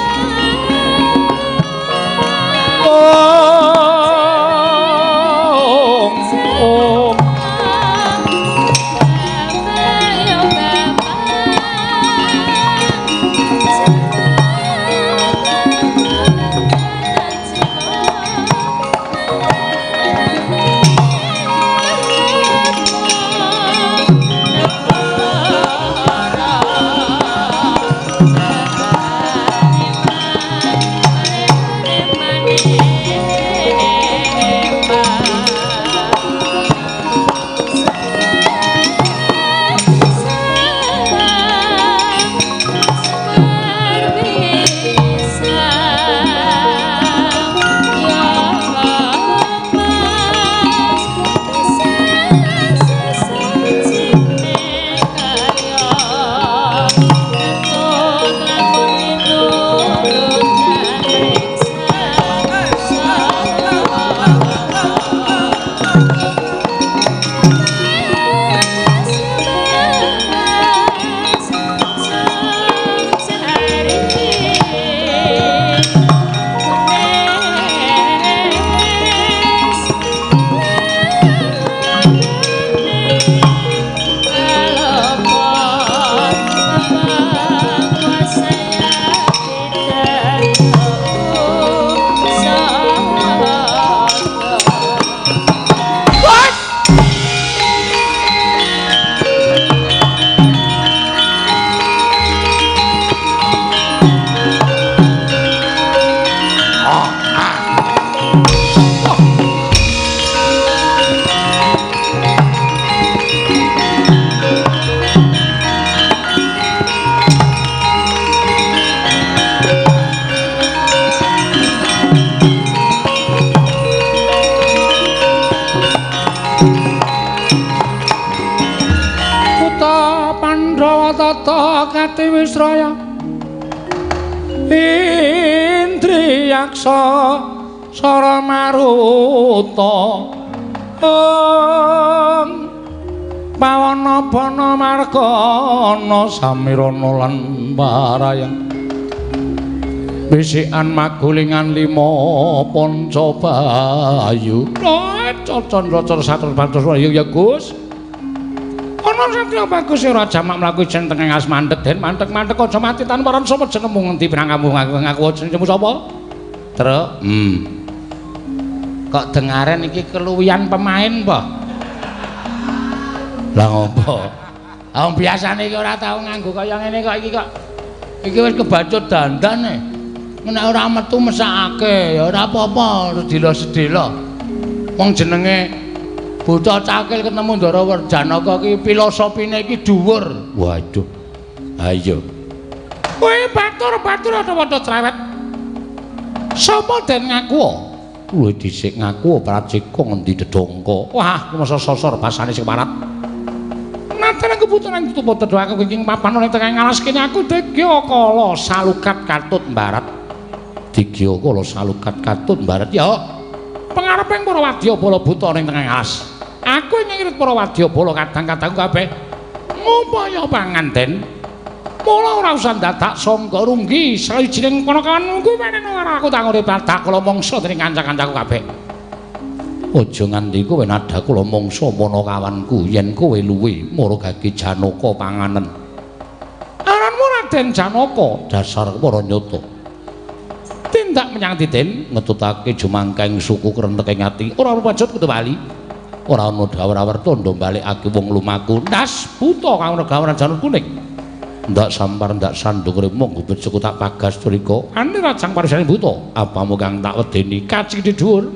Speaker 2: Wisraya Indriyaksa Sara Maruta Pawana Bana Margana Samirana lan Parayang Bisikan Magulingan Lima Pancabayu Candra Satur Bantus ya Gus. Ana satya bagus ora jamak mlaku jen tengah ngas mandeg den mandeg-mandeg aja mati tan paran sapa jenengmu ngendi pirang kamu ngaku jenengmu sapa? Truk. Kok dengaren iki keluwihan pemain apa? Lah ngopo? Wong biasane iki ora tau nganggo kaya ngene kok iki wis kebacut dandane. Nek ora metu mesakake ya ora apa-apa sedila-sedila. Wong jenenge bocah cakil ketemu Ndara Werjanaka iki filosofine iki dhuwur. Waduh. Ayo. Kowe batur-batur ana padha cerewet. Sapa den ngaku? Luwih dhisik ngaku Prajeka ngendi dedongko. Wah, masa sosor basane sing parat. Natene kebutuhan tutup doa aku ing papan ning tengah ngalas kene aku Digya Kala salukat katut mbarat. Digya Kala salukat katut mbarat ya. Pangareping para wadyabala buta ning tengah ngalas. Aku ngirit para wadyabala kadang-kadang kabeh ngupaya panganten. Mula ora usah dadak sangga runggi sawijining panakawan kuwi menen ora aku tak urip dadak kula mangsa dening kanca-kancaku kabeh. Aja nganti kowe nadak kula mangsa panakawanku yen kowe luwe marga Janaka panganen. Aranmu ora Raden Janaka dasar para nyata. Tindak menyang Titen ngetutake jumangkeng suku krentek ing ati ora rupacut kudu bali. Ora ana dawar-dawar tondo balikake wong lumaku ndas buta kang regawan janur kuning. Ndak sampar ndak sandung remung gubet suku tak pagas turika. Ane rajang parisane buta, apamu kang tak wedeni kacik di dhuwur.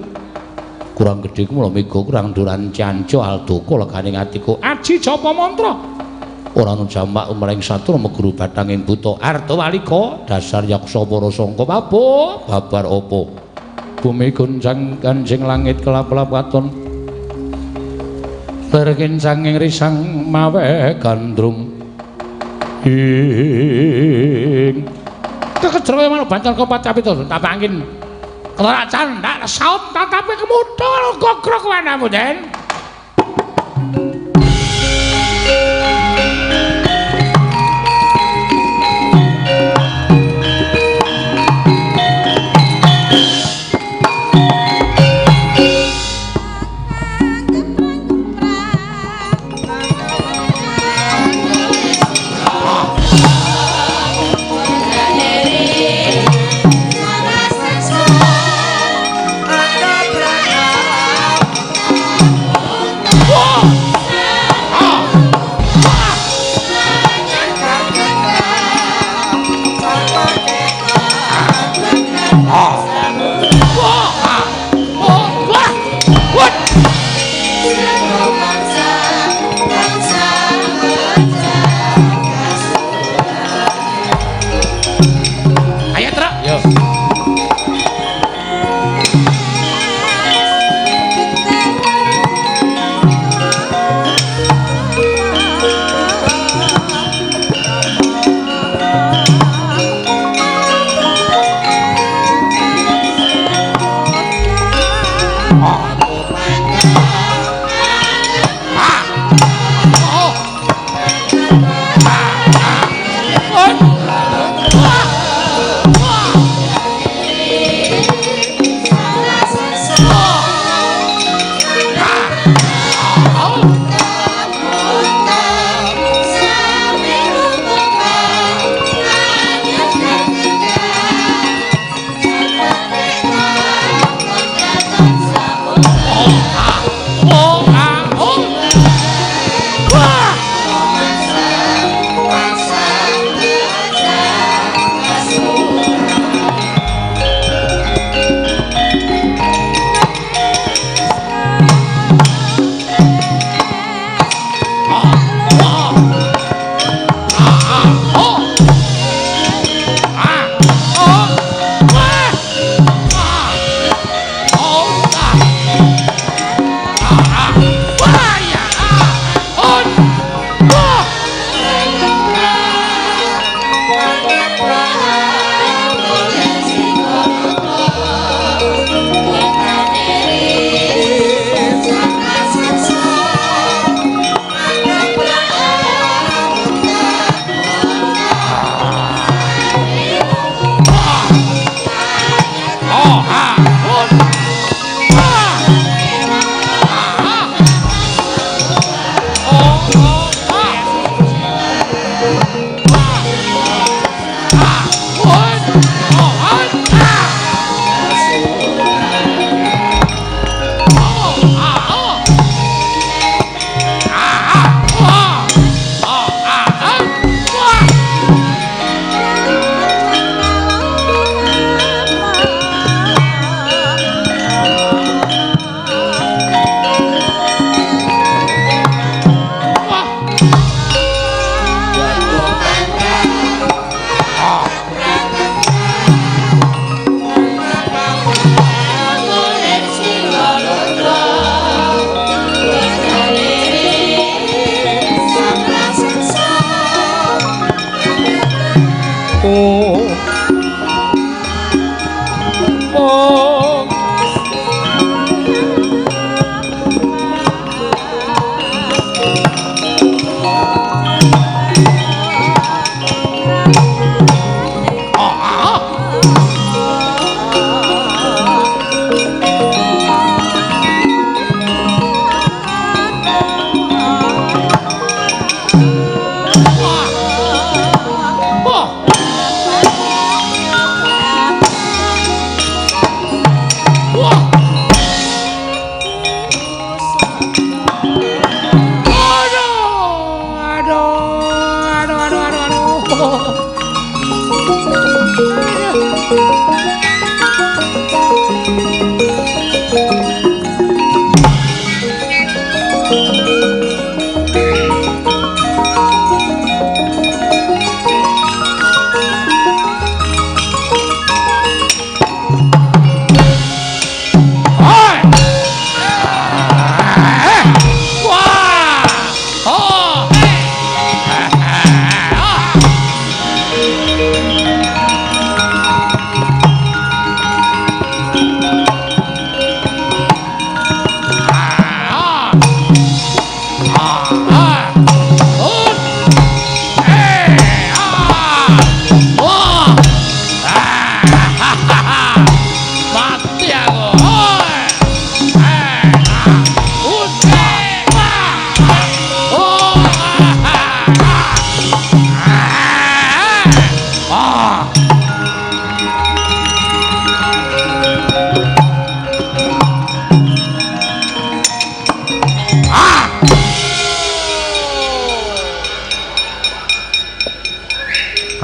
Speaker 2: Kurang gedhe ku mula mega kurang duran canco aldoko legane atiku. Aji japa mantra. Ora ana jamak umring satur meguru bathanging buta Artawalika dasar yaksa para sangka babar apa bumi gunjang kanjing langit kelap-kelap katon berkincang ing risang mawe gandrung ing kekejroe manuk bantal kopat capito tak angin kelaracan ndak saut tatape kemudhul gogrok wanamu Den.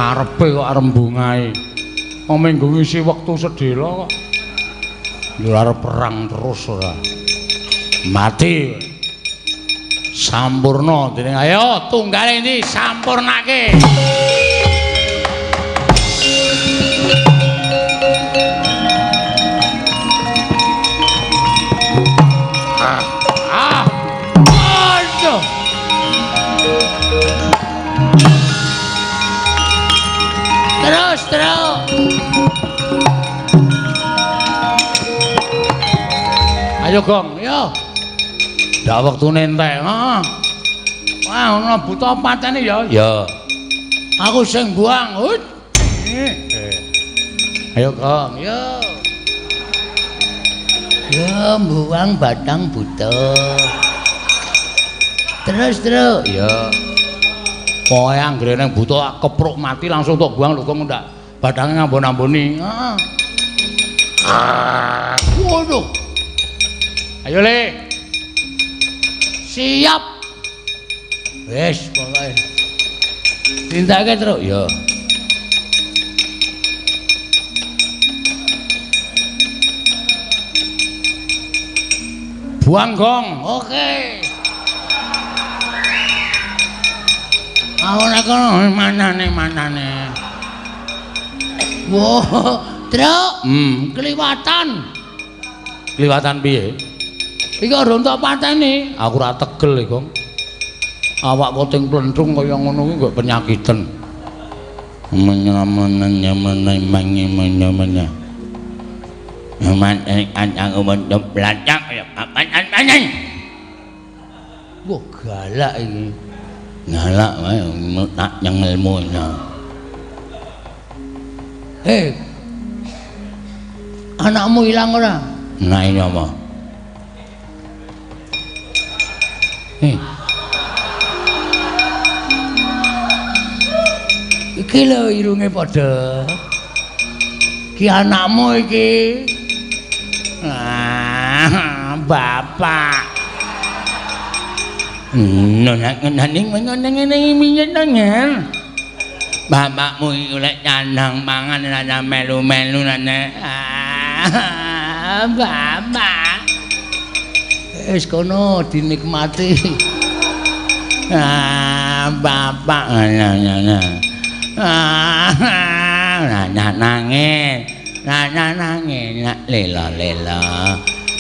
Speaker 2: karepe kok rembung ae. Wong menggo ngisi wektu sedhela kok. Yo arep perang terus ora. Mati. Sampurna dening ayo tunggale endi sampurnake. Terus. Ayo Gong, yo. Dak wektune entek. Wah, ana buta patene ya. Ya. Aku sing buang. Ayo Gong, yo. Yo buang batang buta. Terus. Yo. Pokoke anggere ning buta kepruk mati langsung tok buang lho kok ndak badange ngambon-amboni. Heeh. Waduh. Ayo Le. Siap. Wes pokoke. Tindake terus ya. Buang Gong. Oke. Aku nek kono manane. Wah, Truk. Kliwatan. Kliwatan piye? Iki ora entuk patene. Aku ora tegel iki, Gong. Awak koting plenthung kaya ngono kuwi kok penyakiten. Menyamane mangi. Aman aku mendep blacak ya apaan. Wah, galak iki. Galak wae tak nyengelmu. Anakmu ilang ora? Nah ini apa? Iki lho irunge padha. Ki anakmu iki. Bapak. Nang bapakmu iku lek nyandang mangan ora melu-melu nane. Bapak. Wis kono dinikmati. Bapak nangis. Nak lela.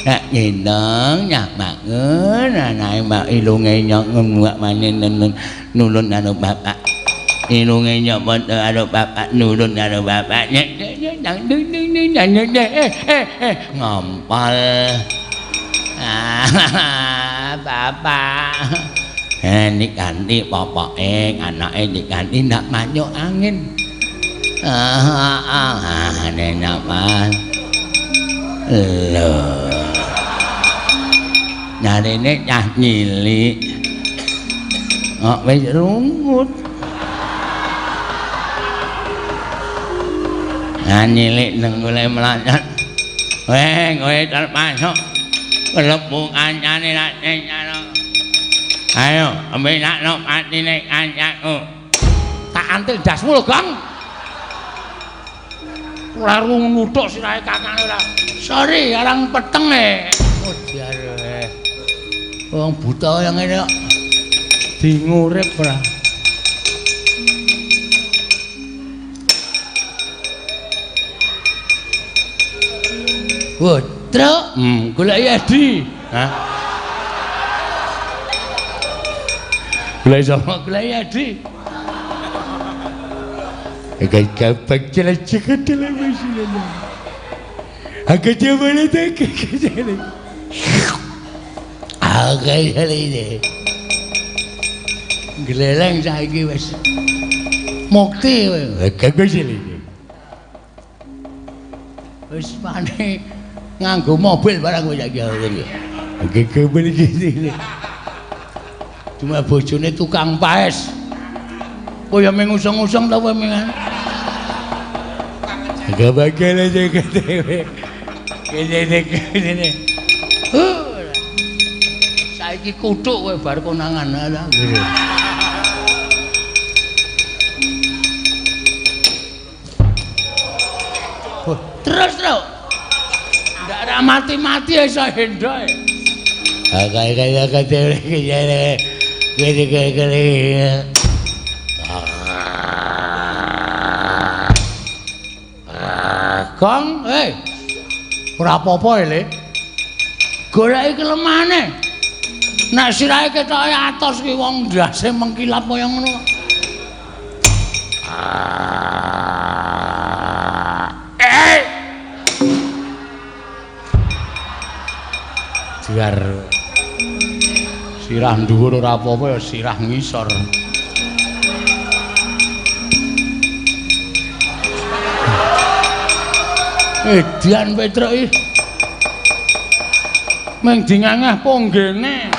Speaker 2: Nak gendong nyak bangun anae mbak ilunge nyok ngemuak manen nulun karo bapak. Ilunge nyok padha karo bapak nulun karo bapak. Ngompol. Bapak. Diganti popoke anake diganti ndak manyuk angin. Nenek mas. Lho. Nyarine cah nyilik. Kok wis rungut. Nyilik nang golek melancet. Kowe termasuk mlebu kancane nak nyaro. Ayo, ambil nak patine kancaku. Tak antil dasmu lho, Gang. Ora rungu tok sirahe kakane ora. Sorry, arang peteng oh jare. Wong buta yang ngene kok dingurip ora. Wah, Truk. Golek Edi. Hah? Golek sapa? Golek Edi. Kapan jelajah ke televisi lagi? Aku coba lihat ke sini. Aku lihat. Geleleng saiki wis. Mukti aku sini. Wis pane nganggo mobil barang wis saiki. Aku coba sini. Cuma bojone tukang paes. Oh ya mengusung-usung ta kowe mengan. Gak bakal aja ketewe. Kene. Saiki kuthuk kowe bar konangan. terus. Ndak mati-mati iso hendho. Kaya Kong, ora apa-apa Le. Goleki kelemane. Nek sirahe ketoke atos ki wong ndase mengkilap kaya ngono. Biar sirah dhuwur ora apa-apa ya sirah ngisor. Dian Petruk iki mung dingangah ponggene.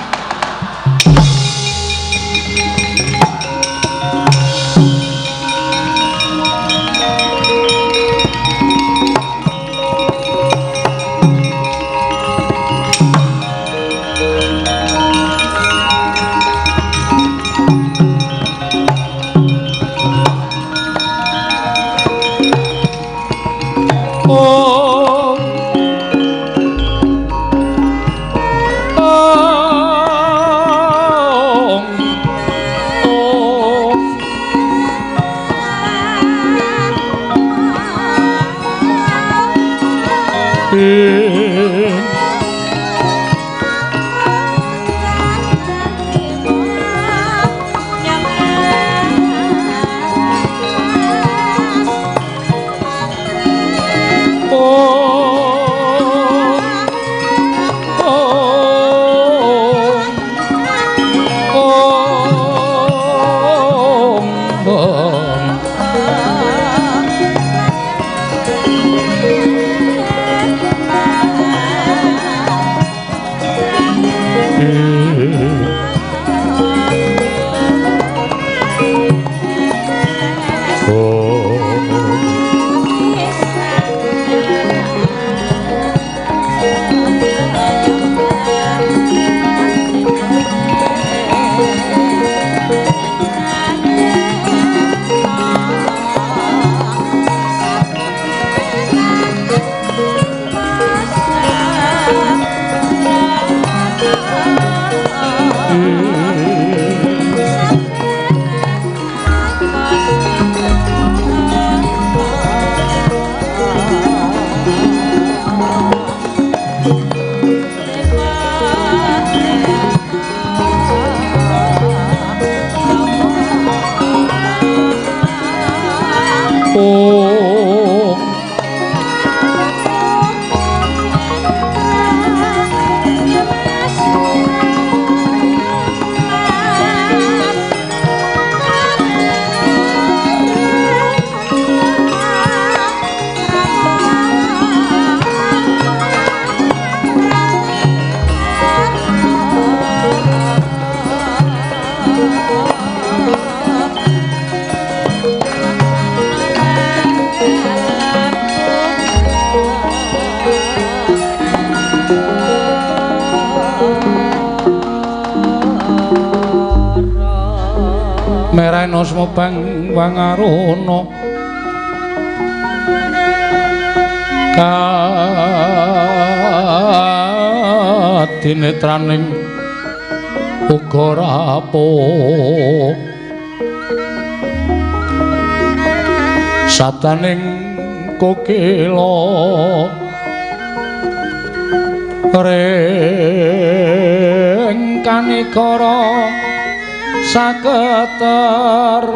Speaker 2: Merainosmo bang wangarono kadinetraning uga rapuh sataning kokila rengkanikara saketer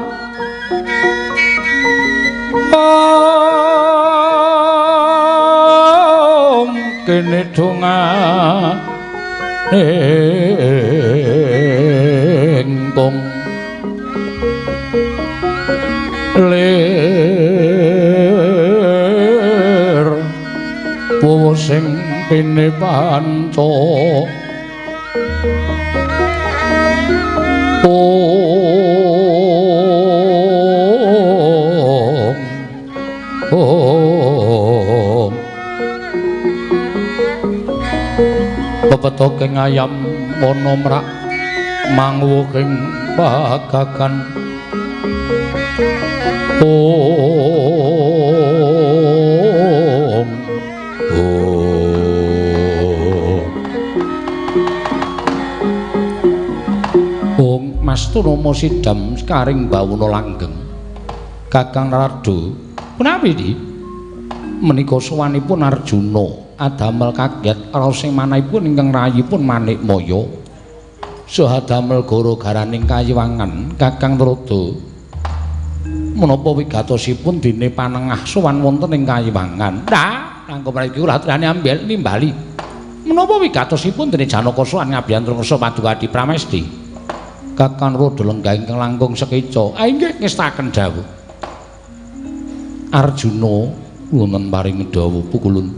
Speaker 2: om kene donga engkong lir wowo sing pene panca pepetoking ayam ana mrak manguwuking bagagan om Pangestu Rama Sidam karing bawuna langgeng. Kakang Narada, punapi iki? Menika sowanipun Arjuna adamel kaget raos sing manahipun ingkang rayipun Manikmaya. Saha damel gara-garaning kayiwangan Kakang Narada. Menapa wigatosipun dene panengah sowan wonten ing kayiwangan? Nah, nangka mriki kula aturane ambel nimbali. Menapa wigatosipun dene Janaka sowan ngabiyantara kersa Padukadi Pramesti? Kakang Narada lenggah ingkang langkung sekeca. Inggih ngestaken dawuh. Arjuna wonten paring dawuh pukulun.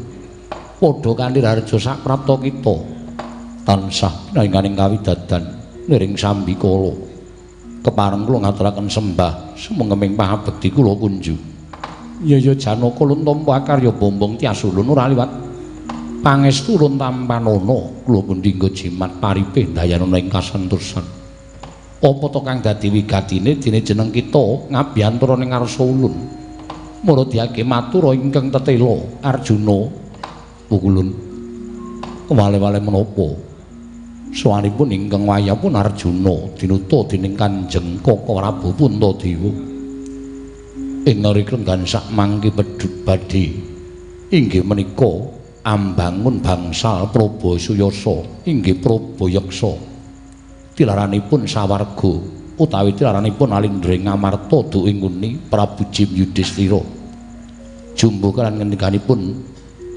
Speaker 2: Padha kanthi harja saprapta kita tansah ningkaning kawidadan niring sambikala. Kepareng kula ngaturaken sembah sumengkeming pangabekti kula kunju. Ya Janaka lun tampa karya bombong tiasulun ora liwat pangestu lun tampanana kula pundi nggo jimat paripih dayanana ing kasentosan. Apa to kang dadi wigatine dene jeneng kita ngabiyantara ning ngarsa ulun. Mula diake matura ingkang tetela Arjuna pukulun. Wale-wale menapa? Sowanipun ingkang wayahipun Arjuna dinuta dening Kanjeng Kaka Prabu Puntadewa. Ing ngriklen gansah mangke pedhut badhe inggih menika ambangun bangsal Prabasuyasa inggih Prabayeksa. Tilaranipun sawarga utawi tilaranipun Alindring Ngamarta duinguni Prabu Jim Yudhistira. Jumbo kan ngendikanipun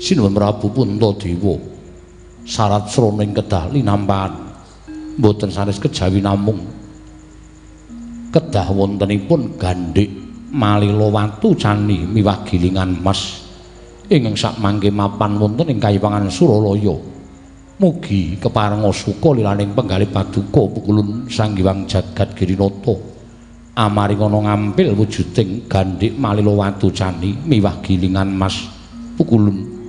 Speaker 2: Sinuwun Prabu Puntadewa. Syarat sroning kedah linampahan mboten sanes kejawi namung kedah wontenipun gandhik malila watu cani miwah gilingan emas ingkang sakmangke mapan wonten ing Kayiwangan Suralaya. Mugi keparenga suka lilaning penggalih paduka pukulun Sang Hyang Jagat Girinata amaring ana ngampil wujuding gandhik malila watu cani miwah gilingan emas pukulun.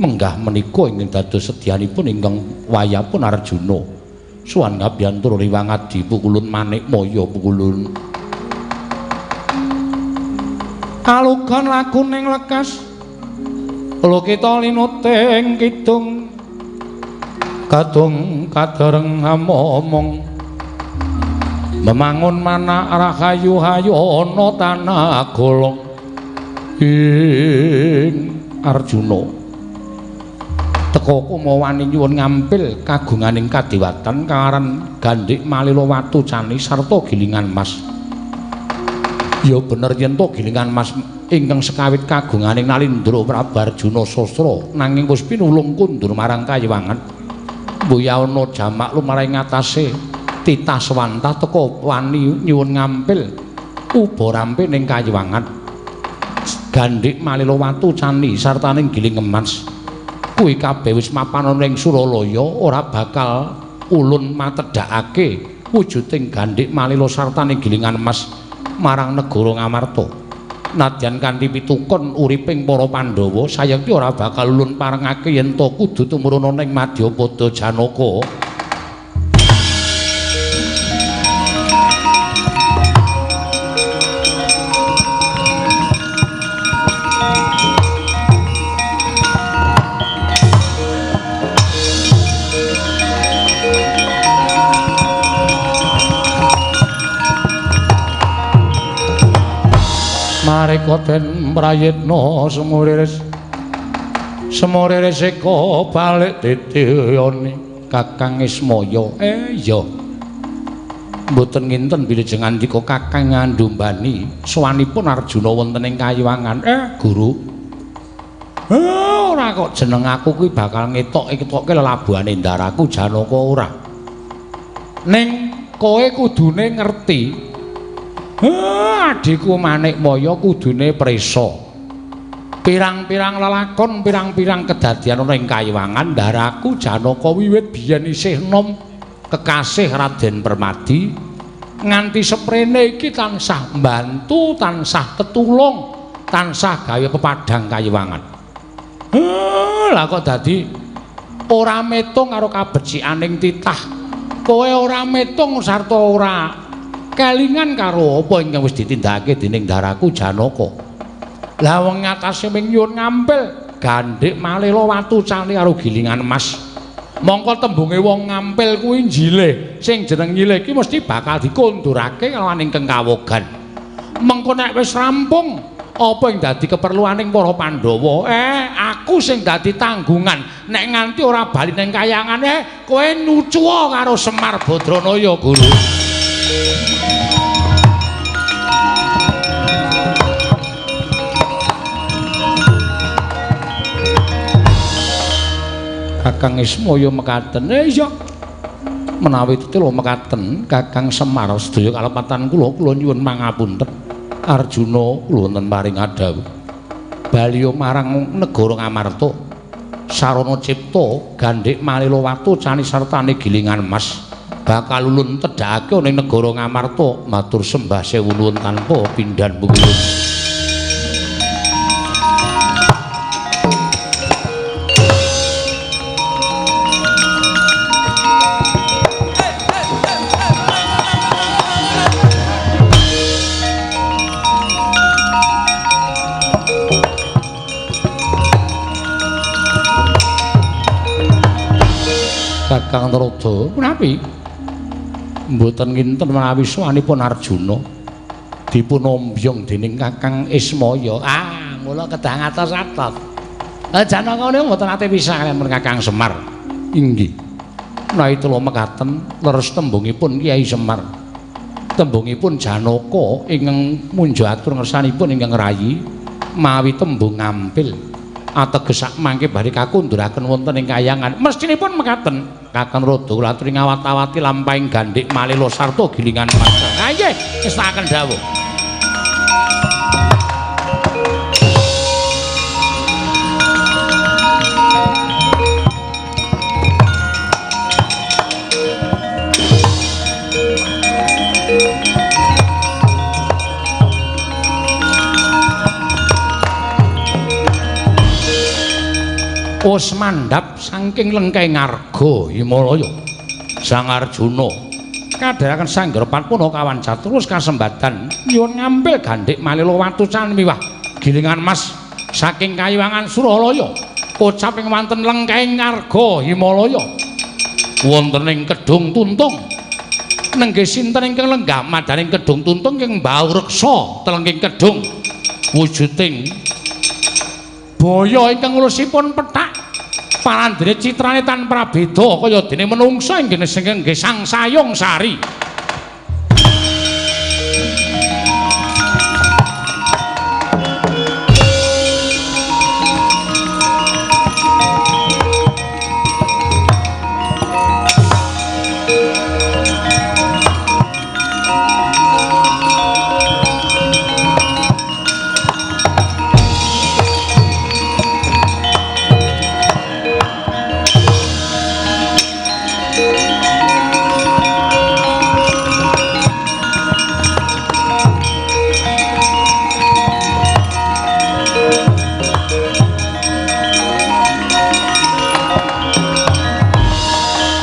Speaker 2: Menggah menika ingkang dados sedyanipun ingkang wayahipun Arjuna sowan ngabiyantara Riwangadi pukulun Manikmaya pukulun. Kalugan laku ning lekas Lokita linuting kidung kadung kadereng ngomong memangun mana rahayu-hayu ana tanah golong ing Arjuna. Teka kumawani nyuwun ngampil kagunganing kadewatan kalaran gandhik malila watu cani sarta gilingan emas. Ya bener yen to gilingan emas ingkang sekawit kagunganing Nalindra Prabu Arjuna Sastra nanging wis pinulung kundur marang Kayiwangan. Mbuya ana jamak lumaring ngatasé titah swantah teka wani nyuwun ngampil uba rampe ning Kayiwangan. Gandhik malila watu cani sartaning giling emas. Kuwi kabeh wis mapan ana ing Suralaya ora bakal ulun matedhakake wujuding gandhik malila sartane gilingan emas marang negara Ngamarta. Nadyan kanthi pitukon uriping para Pandhawa sayekti ora bakal ulun parengake yen to kudu tumurun ana ing Madyapada Janaka. Mareka den prayitna semuriris eko balik titiyane Kakang Ismaya. Ya mboten nginten wilujeng andika Kakang ngandumbani sowanipun Arjuna wonten ing Kayiwangan. Guru, ora kok jeneng aku kuwi bakal ngetokke lelabuhane ndaraku Janaka ora. Ning kowe kudune ngerti adikku Manikmaya kudune prisa. Pirang-pirang lelakon, pirang-pirang kedadian ana ing Kayiwangan ndaraku Janaka wiwit biyen isih nom kekasih Raden Permadi nganti seprene iki tansah mbantu, tansah tetulung, tansah gawe pepadhang Kayiwangan. Lah kok dadi ora metung karo kabecikaning titah. Kowe ora metung sarta ora kelingan karo apa ingkang wis ditindakake dening ndaraku Janaka. Lah wong ngatasé ming nyuwun ngampil gandhik malila watu cani karo gilingan emas. Mongko tembunge wong ngampil kuwi njilih. Sing jeneng nyilih iki mesti bakal dikondurake kalawan ingkang kawogan. Mengko nek wis rampung apa yang dadi keperluaning para Pandhawa? Aku sing dadi tanggungan. Nek nganti ora bali ning kayangane, kowe nucuwa karo Semar Badranaya, Guru. Kakang Ismaya mekaten. Iya. Menawi tetelo mekaten, Kakang Semar sedaya kalepatan kula nyuwun mangapunten. Arjuna kula wonten paring adhawuh. Baliya marang negara Ngamarta. Sarana cipta gandhik Malilawatu cani sartane gilingan emas bakal ulun tedhakake ning negara Ngamarta. Matur sembah sewu nuwun tanpa pindhan punggung. Kakang Narada, punapi? Mboten kinten menawi sawanipun Arjuna dipun ombyong dening Kakang Ismaya. Mula kedah ngatos-atos. Janaka niku mboten ate pisah kaliyan Kakang Semar. Inggih. Menawi kula mekaten leres tembungipun Kyai Semar. Tembungipun Janaka ingkang munjo atur ngersanipun ingkang rayi mawi tembung ngampil. Ateges sak mangke badhe kakunduraken wonten ing kayangan. Mestinipun mekaten. Kakang Narada kula aturi ngawat-awati lampahing gandhik Malila sarta gilingan emas. Nggih, ngestaken dawuh. Wis mandhap saking lengkeng Arga Himalaya Sang Arjuna kadharaken sanggerpan punakawan caturus kasembatan nyuwun ngambil gandhik Malilawatu miwah gilingan emas saking Kayiwangan Suralaya kocap ing wonten lengkeng Arga Himalaya wonten ing Kedung Tuntung nenggih sinten ingkang lenggah madaning Kedung Tuntung ing Mbau Reksa telengking kedung wujuding baya ingkang ulusipun pethak parandene citrane tanpa beda kaya dene menungsa inggih nggih Sang Sayong Sari.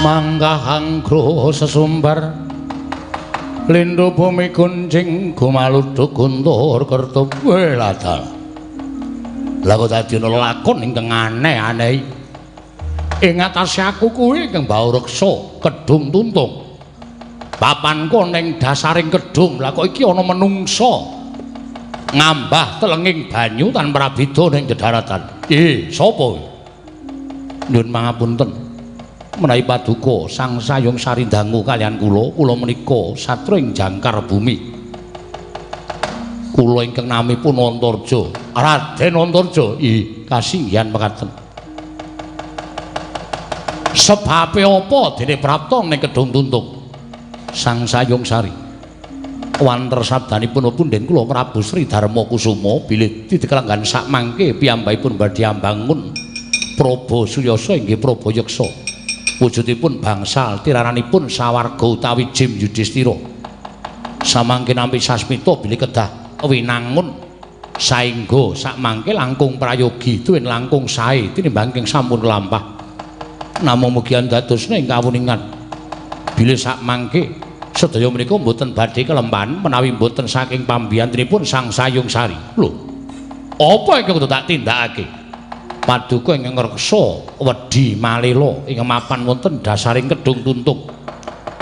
Speaker 2: Manggahangkro sesumbar lindhu bumi kunjing gumaludhuk guntur kertup weladal laku dadi lakon ingkang aneh-aneh ing atase aku kuwi ingkang Mbau Reksa Kedung Tuntung papanku ning dasaring kedung lha kok iki ana menungsa ngambah telenging banyu tanpa beda ning dedharatan sapa nyuwun pangapunten menawi paduka Sang Sayong Sari dangu kalian kula menika satru ing jangkar bumi. Kula ingkang namipun Antarja, Raden Antarja, kasinggihan mekaten. Sebabe apa dene prapta ning Kedung Tuntung? Sang Sayong Sari. Wanter sabdanipun punden kula Prabu Sri Darma Kusuma bilih dikelenggan sak mangke piyambakipun badhe ambangun Praba Suyasa inggih Praba Yeksa. Wujudipun bangsal tiraranipun sawarga utawi Jim Yudhistira samangke nampi sasmita bilih kedah winangun saengga sakmangke langkung prayogi tuwin langkung sae tinimbang ing sampun lampah namung mugi andadosna ing kawuningan bilih sakmangke sedaya menika mboten badhe kelempan menawi mboten saking pambiyantunipun Sang Sayong Sari lho apa ingkang kudu tak tindakake Paduka ingkang ngreksa wedi malila ing mapan wonten dasaring kedung tuntung.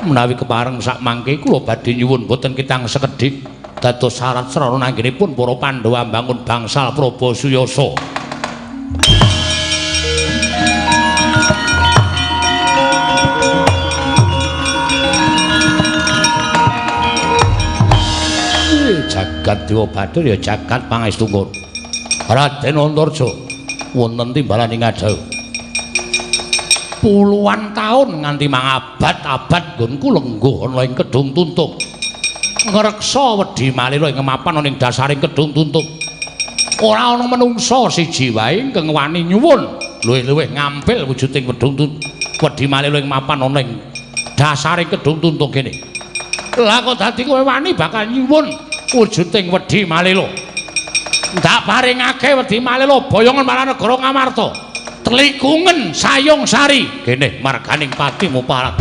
Speaker 2: Menawi kepareng sak mangke kula badhe nyuwun boten kitang sekedhik dados syarat sarana anggenipun para Pandhawa mbangun bangsal Prabasuyasa. Jagat Dewa Bathara ya jagat pangestunggur. Raden Antarja wonten timbalan ing Adau. Puluhan taun nganti mangabad-abad nggonku lengguh ana ing Kedung Tuntung. Ngreksa wedi malila ing mapan ana ing dasaring Kedung Tuntung. Ora ana menungsa siji wae ingkang wani nyuwun luwih-luwih ngampil wujuding Kedung Tuntung. Wedi malila ing mapan ana ing dasaring Kedung Tuntung kene. Lah kok dadi kowe wani bakal nyuwun wujuding wedi malila. Ndak paringake wedi malila boyongan marang negara Ngamarta. Tlikungen sayung sari kene marganing pati muparat.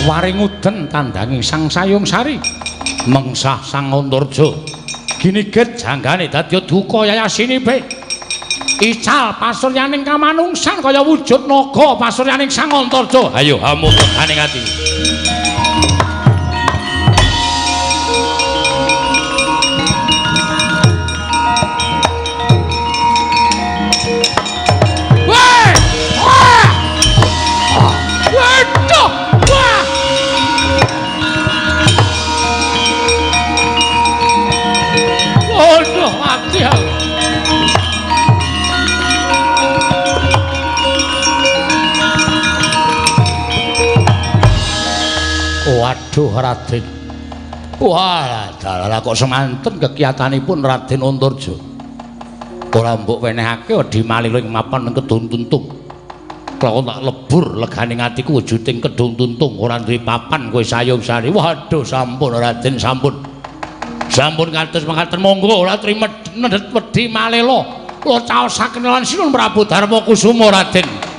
Speaker 2: Waring uden tandanging sang sayung sari mengsah sang Antarja giniget janggane dadi duka yayasinipe ical pasuryaning kamanungsan kaya wujud naga pasuryaning sang Antarja. Ayo hamukane ati Waduh Raden. Wah, dalah kok semanten kekiyatanipun Raden Antarja. Ora mbok wenehake wedi malila ing mapan Kedung Tuntung. Kelawan tak lebur leganing atiku wujuding Kedung Tuntung ora duwe papan kowe sayung sari. Waduh sampun Raden sampun. Sampun kados mangkaten monggo ora trima nedhet wedi malila. Kula caosaken lan Sinun Prabu Darma Kusuma Raden.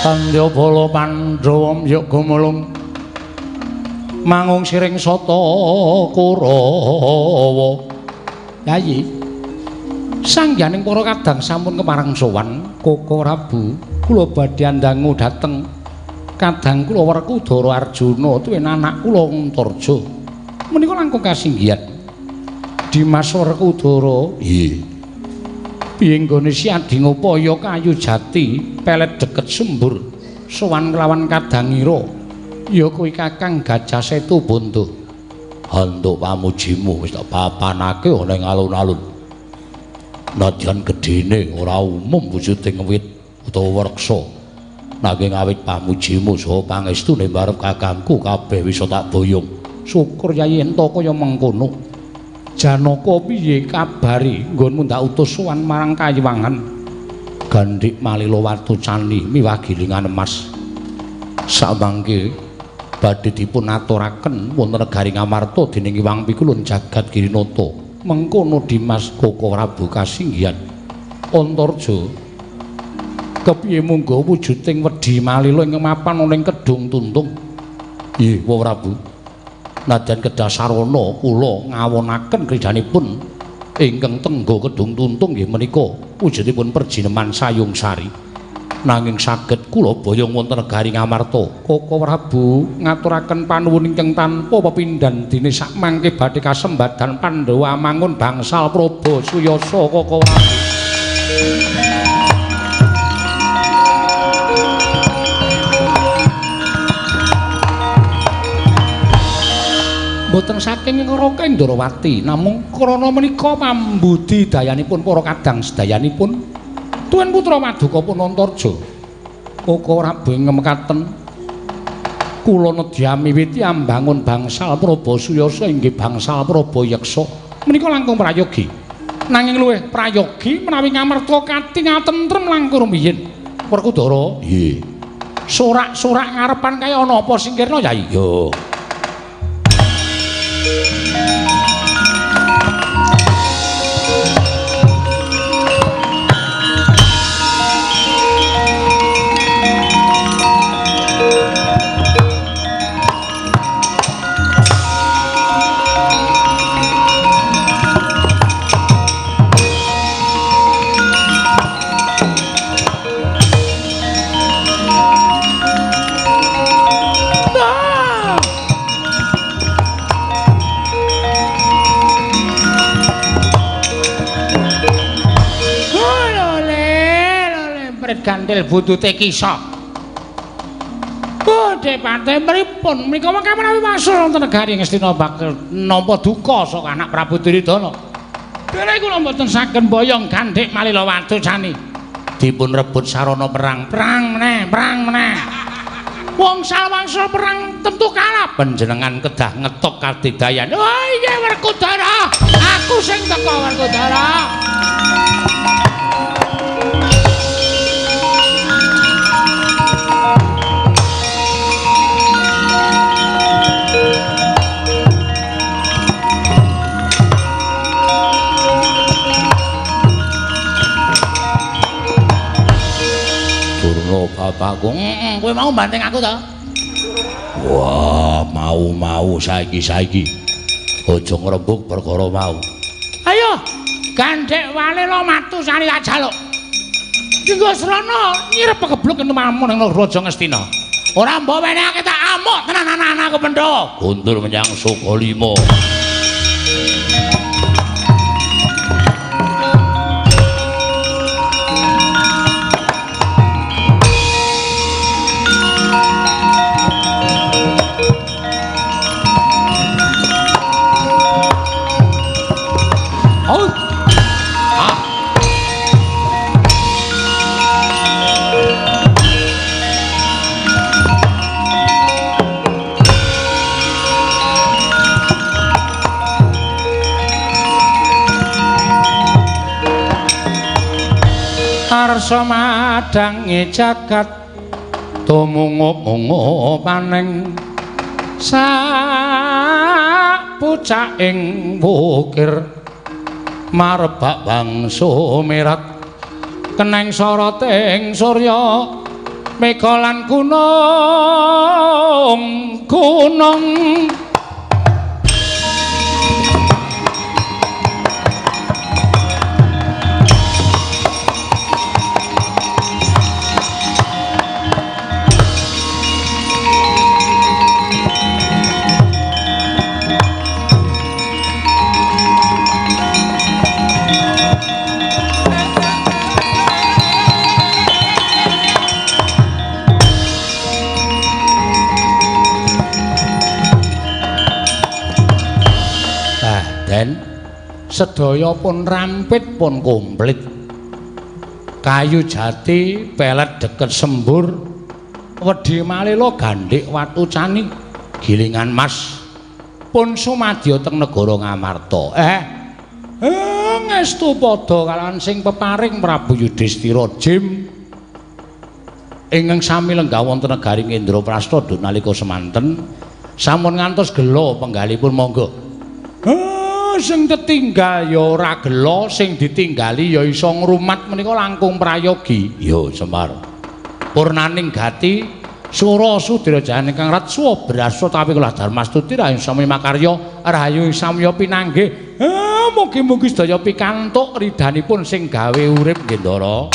Speaker 2: Tandya bala Pandhawa ya gumulung mangung siring sata Kurawa. Yayi sangyaning para kadang sampun kepareng sowan Koko Rabu kula badhe andangu dhateng kadang kula Werkudara Arjuna tuwin anak kula Antarja menika langkung kasinggihan Dimas Werkudara. Nggih. Piye nggone si Adi ngupaya kayu jati pelet deket sembur sowan kelawan Kadangira ya kuwi Kakang Gajah Setu Bondo. Handuk pamujimu wis tak papanake ana ing alun-alun. Nadyan gedene ora umum wujuding wit utawa reksa. Nanging awit pamujimu saha pangestune barep kakangku kabeh wis tak boyong. Syukur Yayi ento kaya mengkono. Janaka piye kabari? Nggonmu ndak utus sowan marang Kayiwangan. Gandhik Malila Watucani miwah Gilingan Emas. Samangke badhe dipun aturaken wonten negari Ngamarta dening Iwang Pikulun Jagat Girinata. Mengkono Dimas Koko Prabu Kasinggihan. Antarja kepiye mungga wujuding Wedi Malila ing mapan ana ing Kedung Tuntung. Nggih, Wa Prabu. Nadyan kedah sarwana kula ngawonaken kridanipun ingkang tenggo Kedung Tuntung nggih menika wujudipun perjineman Sayung Sari. Nanging saged kula boyong wonten negari Ngamarta. Koko Prabu ngaturaken panuwun ingkang tanpa pepindhan dene sak mangke badhe kasembadan Pandhawa mangun bangsal Praba Suyasa Koko Prabu. Boten saking Raka Indrawati namung krana menika pambudidayanipun para kadang sedayanipun tuwin putra Maduka pun Antarja. Koko Prabu ngemekaten kula nedya miwiti ambangun bangsal Praba Suyasa inggih bangsal Praba Yeksa menika langkung prayogi. Nanging luwih prayogi menawi ngamarta katingal tentrem langkung rumiyin. Werkudara, nggih. Sorak-sorak ngarepan kaya ana apa singkirna Yayi? Yo. Gandil butute kisa. Bodhe pate pripun menika mangke menawi wasul wonten negari Ngastina bakal nampa duka saka anak Prabu Duryudana. Dene kula mboten saged mboyong Gandhik Malila Watucani. Dipun rebut sarana perang meneh. Wong sawangsul perang tentu kalah. Panjenengan kedah ngetok kadidayan. Oh iya Werkudara, aku sing teka Werkudara. Bapakku, kowe mau banting aku to? Wah, mau saiki. Aja ngrembug perkara mau. Ayo, Gandhik Malila Watucani tak jaluk. Dinggo srana nyirep kebluk enumamun ing Raja Ngastina. Ora mbok menehake tak amuk tenan anak-anakku Pandhawa. Guntur menyang Sukalima. Arsa madange jagat tumungup-ungup paning sak pucaking wukir marebak bangsa merat keneng soroting surya mega lan gunung sedaya pun rampit pun komplit. Kayu jati pelet deket sembur Wedi Malila Gandhik Watucani Gilingan Mas pun sumadya teng negara Ngamarta. Ngestu padha kalawan sing peparing Prabu Yudhistira Jim ingkang sami lenggah wonten negari Indraprastha nalika semanten sampun ngantos gela penggalipun monggo. Sing tetinggal ya ora gela, sing ditinggali ya iso ngrumat menika langkung prayogi. Ya Semar. Purnaning gati Sura Sudira Jayane kang ratsuwa brasa tapi kula Darmastuti rahayu sami makarya rahayu samya pinanggih. Mugi-mugi sedaya pikantuk ridhanipun sing gawe urip nggih Ndara.